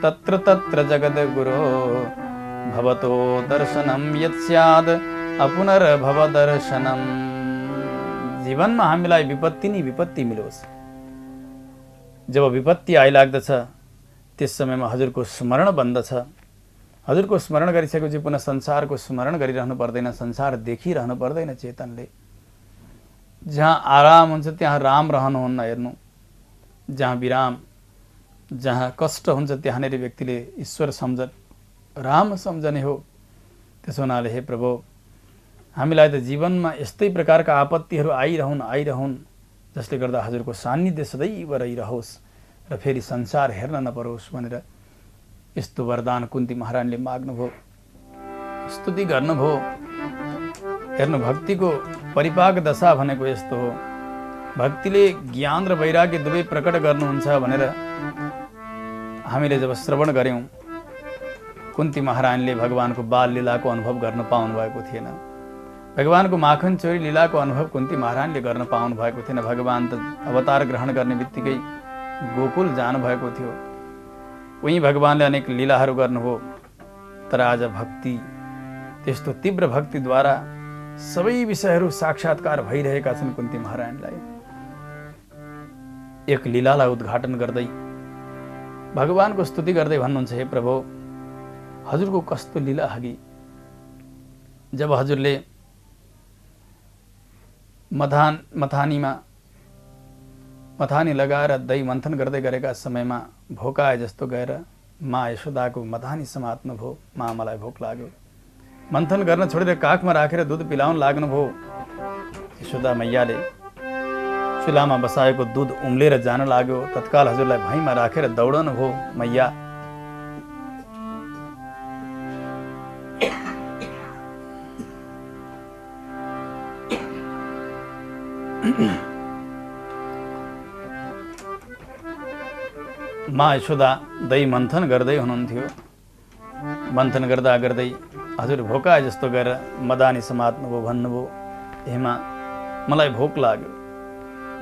तत्र तत्र जगद्गुरो भवतो दर्शनम यत् स्याद् अपुनर्भव दर्शनम। जीवनमा हामीलाई विपत्ति नै विपत्ति मिलोस्। जब विपत्ति आइलाग्दछ त्यस समयमा हजुरको स्मरण बन्दछ। हजुरको स्मरण गरिसकेपछि पुनः संसारको स्मरण गरिरहनु पर्दैन, संसार देखिरहनु पर्दैन। चेतनले जहाँ आराम हुन्छ त्यहाँ राम रहनुहुन्न। हेर्नु, जहाँ विराम, जहाँ कष्ट हुन्छ त्यहाँनिर व्यक्तिले ईश्वर सम्झ, राम सम्झने हो। त्यसो हुनाले हे प्रभु, हामीलाई त जीवनमा यस्तै प्रकारका आपत्तिहरू आइरहन्, जसले गर्दा हजुरको सान्निध्य सदैव रहिरहोस् र फेरि संसार हेर्न नपरोस् भनेर यस्तो वरदान कुन्ती महारानीले माग्नुभयो, स्तुति गर्नुभयो। हेर्नु, भक्तिको परिपाक दशा भनेको यस्तो हो। भक्तिले ज्ञान र वैराग्य दुवै प्रकट गर्नुहुन्छ भनेर हामीले जब श्रवण गऱ्यौँ, कुन्ती महारानीले भगवानको बाल लीलाको अनुभव गर्न पाउनु भएको थिएन। भगवानको माखन चोरी लीलाको अनुभव कुन्ती महारानीले गर्न पाउनु भएको थिएन। भगवान त अवतार ग्रहण गर्ने बित्तिकै गोकुल जानुभएको थियो। उही भगवानले अनेक लीलाहरू गर्नुभयो। तर आज भक्ति, त्यस्तो तीव्र भक्तिद्वारा सबै विषयहरू साक्षात्कार भइरहेका छन्। कुन्ती महारानीलाई एक लीलालाई उद्घाटन गर्दै भगवानको स्तुति गर्दै भन्नुहुन्छ, हे प्रभु, हजुरको कस्तो लीला हगी। जब हजुरले मथानी लगाएर दही मन्थन गर्दै गरेका समयमा भोकाए जस्तो गएर माँ यशोदाको मथानी समात्नु भयो। माँ, मलाई भोक लाग्यो। मन्थन गर्न छोडेर काखमा राखेर दुध पिलाउन लाग्नुभयो। यशोदा मैयाले चुलामा बसाएको दुध उम्लेर जान लाग्यो। तत्काल हजुरलाई भैँमा राखेर दौडनु भयो। मैया, माँ यशोदा दही मन्थन गर्दै हुनुहुन्थ्यो। मन्थन गर्दा गर्दै हजुर भोकाए जस्तो गएर मदानी समात्नुभयो। भन्नुभयो, हेमा, मलाई भोक लाग्यो।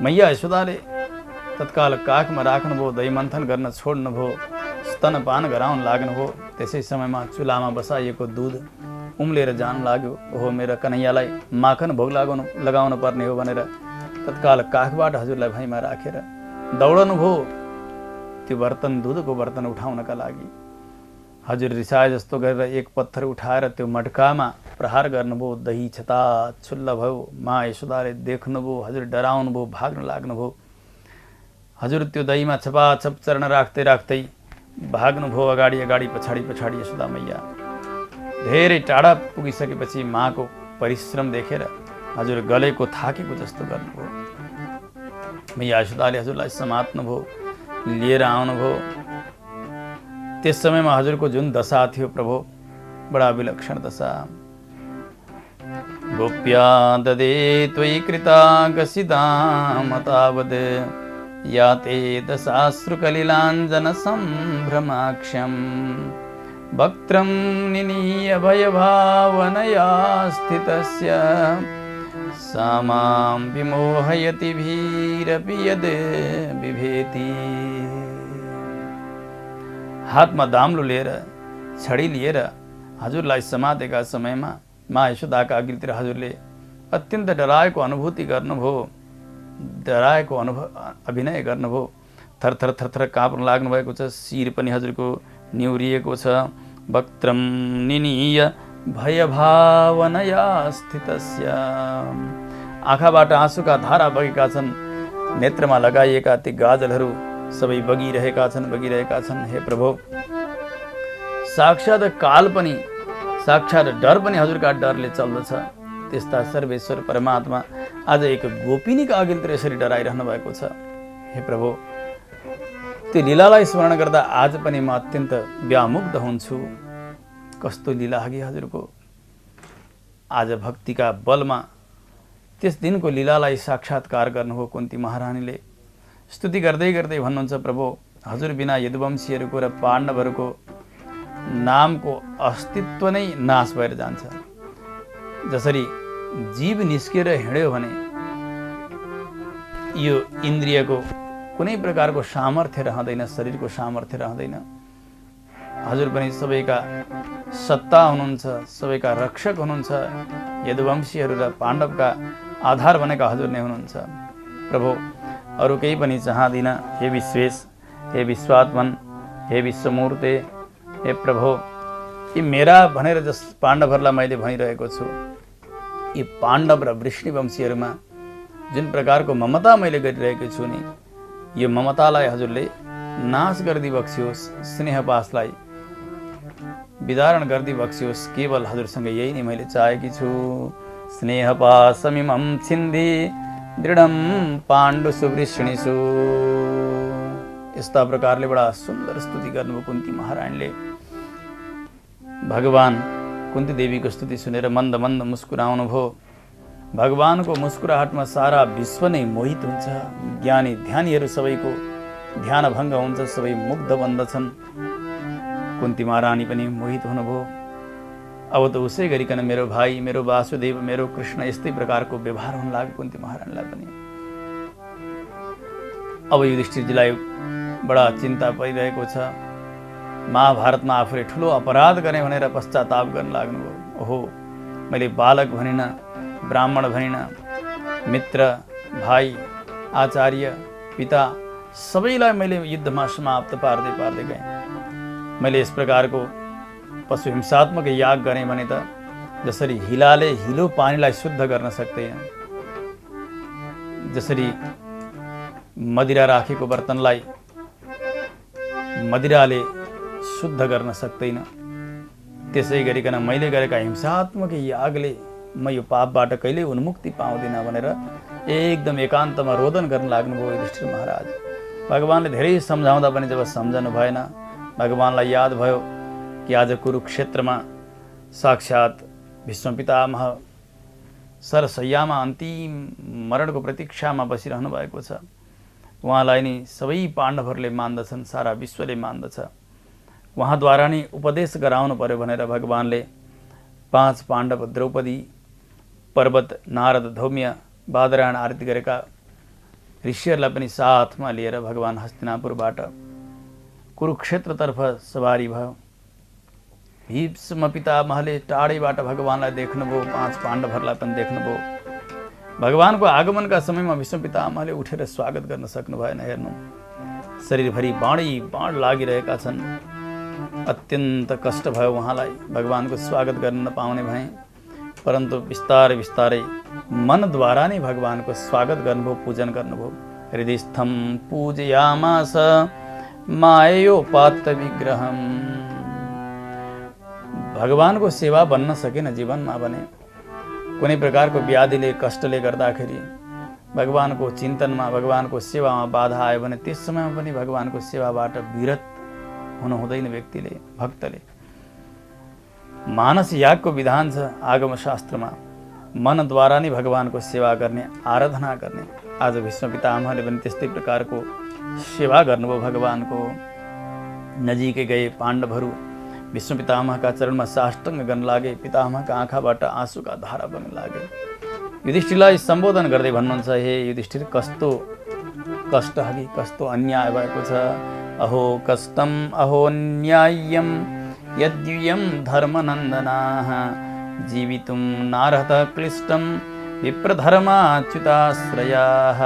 मैया यशोदाले तत्काल काखमा राख्नुभयो, दही मन्थन गर्न छोड्नुभयो, स्तनपान गराउन लाग्नुभयो। त्यसै समयमा चुलामा बसाइएको दुध उम्लेर जान लाग्यो। ओहो मेरा कन्हैयालाई माखन भोग लगाउन पर्ने हो भनेर तत्काल काखबाट हजुरलाई भैँमा राखेर दौडनु भयो त्यो बर्तन, दुधको बर्तन उठाउनका लागि। हजुर रिसाए जस्तो गरेर एक पत्थर उठाएर त्यो मटकामा प्रहार गर्नुभयो। दही छताछुल्ल भयो। माँ यशोदाले देख्नुभयो, हजुर डराउनु भयो, भाग्न लाग्नुभयो। हजुर त्यो दहीमा छपाछप चरण राख्दै राख्दै भाग्नुभयो अगाडि अगाडि पछाडि पछाडि। यशोदा मैया धेरै टाढा पुगिसकेपछि माँको परिश्रम देखेर हजुर गलेको थाकेको जस्तो गर्नुभयो। मैया यशोदाले हजुरलाई समात्नुभयो, लिएर आउनुभयो। त्यस समयमा हजुरको जुन दशा थियो प्रभु, बडा विलक्षण दशा। गोप्या ददे त्वयि कृतागसिदाम तावद् याते दशाश्रुकलिलाञ्जन सम्भ्रमाक्ष्यम् वक्त्रं निनीय भयभावनया स्थितस्य सा मां विमोहयति भीरपि यद् बिभेति। हातमा दाम्लो लिएर, छडी लिएर हजुरलाई समातेका समयमा माँ यशोदाका अघिल्तिर हजुरले अत्यन्त डराएको अनुभूति गर्नुभयो, डराएको अभिनय गर्नुभयो। थरथर थरथर काँप्न लाग्नु भएको छ। शिर पनि हजुरको निहुरिएको छ। वक्त्रं निनीय भयभावनया स्थितस्य, आँखाबाट आँसुका धारा बगेका छन्। नेत्रमा लगाइएका ती गाजलहरू सबै बगिरहेका छन्। हे प्रभु, साक्षात काल पनि, साक्षात डर पनि हजुरका डरले चल्दछ। त्यस्ता सर्वेश्वर परमात्मा आज एक गोपिनीका अघिल्तिर यसरी डराइरहनु भएको छ। हे प्रभु, त्यो लीलालाई स्मरण गर्दा आज पनि म अत्यन्त व्यामुग्ध हुन्छु। कस्तो लीला हगी हजुरको। आज भक्तिका बलमा त्यस दिनको लीलालाई साक्षात्कार गर्नुभयो कुन्ती महारानीले। स्तुति गर्दै गर्दै भन्नुहुन्छ, प्रभु हजुर बिना यदुवंशीहरूको र पाण्डवहरूको नामको अस्तित्व नै नाश भएर जान्छ। जसरी जीव निस्किएर हिँड्यो भने यो इन्द्रियको कुनै प्रकारको सामर्थ्य रहँदैन, शरीरको सामर्थ्य रहँदैन। हजुर पनि सबैका सत्ता हुनुहुन्छ, सबैका रक्षक हुनुहुन्छ। यदुवंशीहरू र पाण्डवका आधार बनेका हजुर नै हुनुहुन्छ। प्रभु, अरू केही पनि चाहदिन। हे विश्वेश, हे विश्वात्मन, हे विश्वमूर्ते, हे प्रभु, यी मेरा भनेर जस पाण्डवहरूलाई मैले भनिरहेको छु, यी पाण्डव र वृष्णिवंशीहरूमा जुन प्रकारको ममता मैले गरिरहेको छु नि, यो ममतालाई हजुरले नाश गरिदिई बक्सियोस्, स्नेहपासलाई विदारण गरिदिई बक्सियोस्। केवल हजुरसँग यही नै मैले चाहेकी छु। स्नेहपासमिमं छिन्दी दृढं पाण्डुषु वृष्णिषु। यस्ता प्रकारले बडा सुन्दर स्तुति गर्नुभयो कुन्ती महारानीले। भगवान कुन्ती देवीको स्तुति सुनेर मन्द मन्द मुस्कुराउनु भयो। भगवानको मुस्कुराहटमा सारा विश्व नै मोहित हुन्छ। ज्ञानी ध्यानीहरू सबैको ध्यान भङ्ग हुन्छ, सबै मुग्ध बन्दछन्। कुन्ती महारानी पनि मोहित हुनुभयो। अब त उसै गरिकन मेरो भाइ, मेरो वासुदेव, मेरो कृष्ण यस्तै प्रकारको व्यवहार हुन लाग्यो कुन्ती महारानीलाई पनि। अब युधिष्ठिरजीलाई बडा चिन्ता परिरहेको छ। महाभारतमा आफूले ठुलो अपराध गरेँ भनेर पश्चाताप गर्न लाग्नुभयो। ओहो, मैले बालक भनिन, ब्राह्मण भनिन, मित्र, भाइ, आचार्य, पिता सबैलाई मैले युद्धमा समाप्त पार्दै गएँ। मैले यस प्रकारको पशु हिंसात्मक याग गरेँ भने त जसरी हिलाले हिलो पानीलाई शुद्ध गर्न सक्दैन, जसरी मदिरा राखेको बर्तनलाई मदिराले शुद्ध गर्न सक्दैन, त्यसै गरिकन मैले गरेका हिंसात्मक यागले म यो पापबाट कहिल्यै उन्मुक्ति पाउँदिन भनेर एकदम एकान्तमा रोदन गर्न लाग्नुभयो युधिष्ठिर महाराज। भगवानले धेरै सम्झाउँदा पनि जब सम्झनु भएन, भगवानलाई याद भयो कि आज कुरुक्षेत्रमा साक्षात भीष्म पितामह सरसैयामा अन्तिम मरणको प्रतीक्षामा बसिरहनु भएको छ। उहाँलाई नि सबै पाण्डवहरूले मान्दछन्, सारा विश्वले मान्दछ। उहाँद्वारा नै उपदेश गराउनु पर्यो भनेर भगवानले 5 पाण्डव, द्रौपदी, पर्वत, नारद, धौम्य, बादरायण आरती गरेका ऋषिहरूलाई पनि साथमा लिएर भगवान हस्तिनापुरबाट कुरुक्षेत्रतर्फ सवारी भयो। भीष्म पितामहले टाढैबाट भगवानलाई देख्नुभयो, 5 पाण्डवहरूलाई पनि देख्नुभयो। भगवानको आगमनका समयमा भीष्म पितामहले उठेर स्वागत गर्न सक्नु भएन। हेर्नु, शरीरभरि बाण लागिरहेका छन्। अत्यन्त कष्ट भयो उहाँलाई, भगवानको स्वागत गर्न नपाउने भए। परन्तु बिस्तारै बिस्तारै मनद्वारा नै भगवानको स्वागत गर्नुभयो, पूजन गर्नुभयो। हृदयस्थम पूजयामास मायोपात विग्रहम। भगवानको सेवा बन्न सकेन जीवनमा भने। कुनै प्रकारको व्याधिले कष्टले गर्दाखेरि भगवानको चिन्तनमा, भगवानको सेवामा बाधा आयो भने त्यस समयमा पनि भगवानको सेवाबाट विरत हुनु हुँदैन व्यक्तिले, भक्तले। मानस यागको विधान छ आगम शास्त्रमा, मनद्वारा नै भगवानको सेवा गर्ने, आराधना गर्ने। आज भीष्म पितामहले पनि त्यस्तै प्रकारको सेवा गर्नुभयो भगवानको। नजिकै गए पाण्डवहरू भीष्म पितामहका चरणमा साष्टाङ्ग गर्न लागे। पितामहका आँखाबाट आँसुका धारा बग्न लागे। युधिष्ठिरलाई सम्बोधन गर्दै भन्नुहुन्छ, हे युधिष्ठिर, कस्तो कष्ट हगि, कस्तो अन्याय भएको छ। अहो कष्टम अहो न्याय्यम यद्युयम धर्मनन्दनाः जीवितुं नार्हतः क्लिष्टं विप्रधर्माच्युताश्रयाः।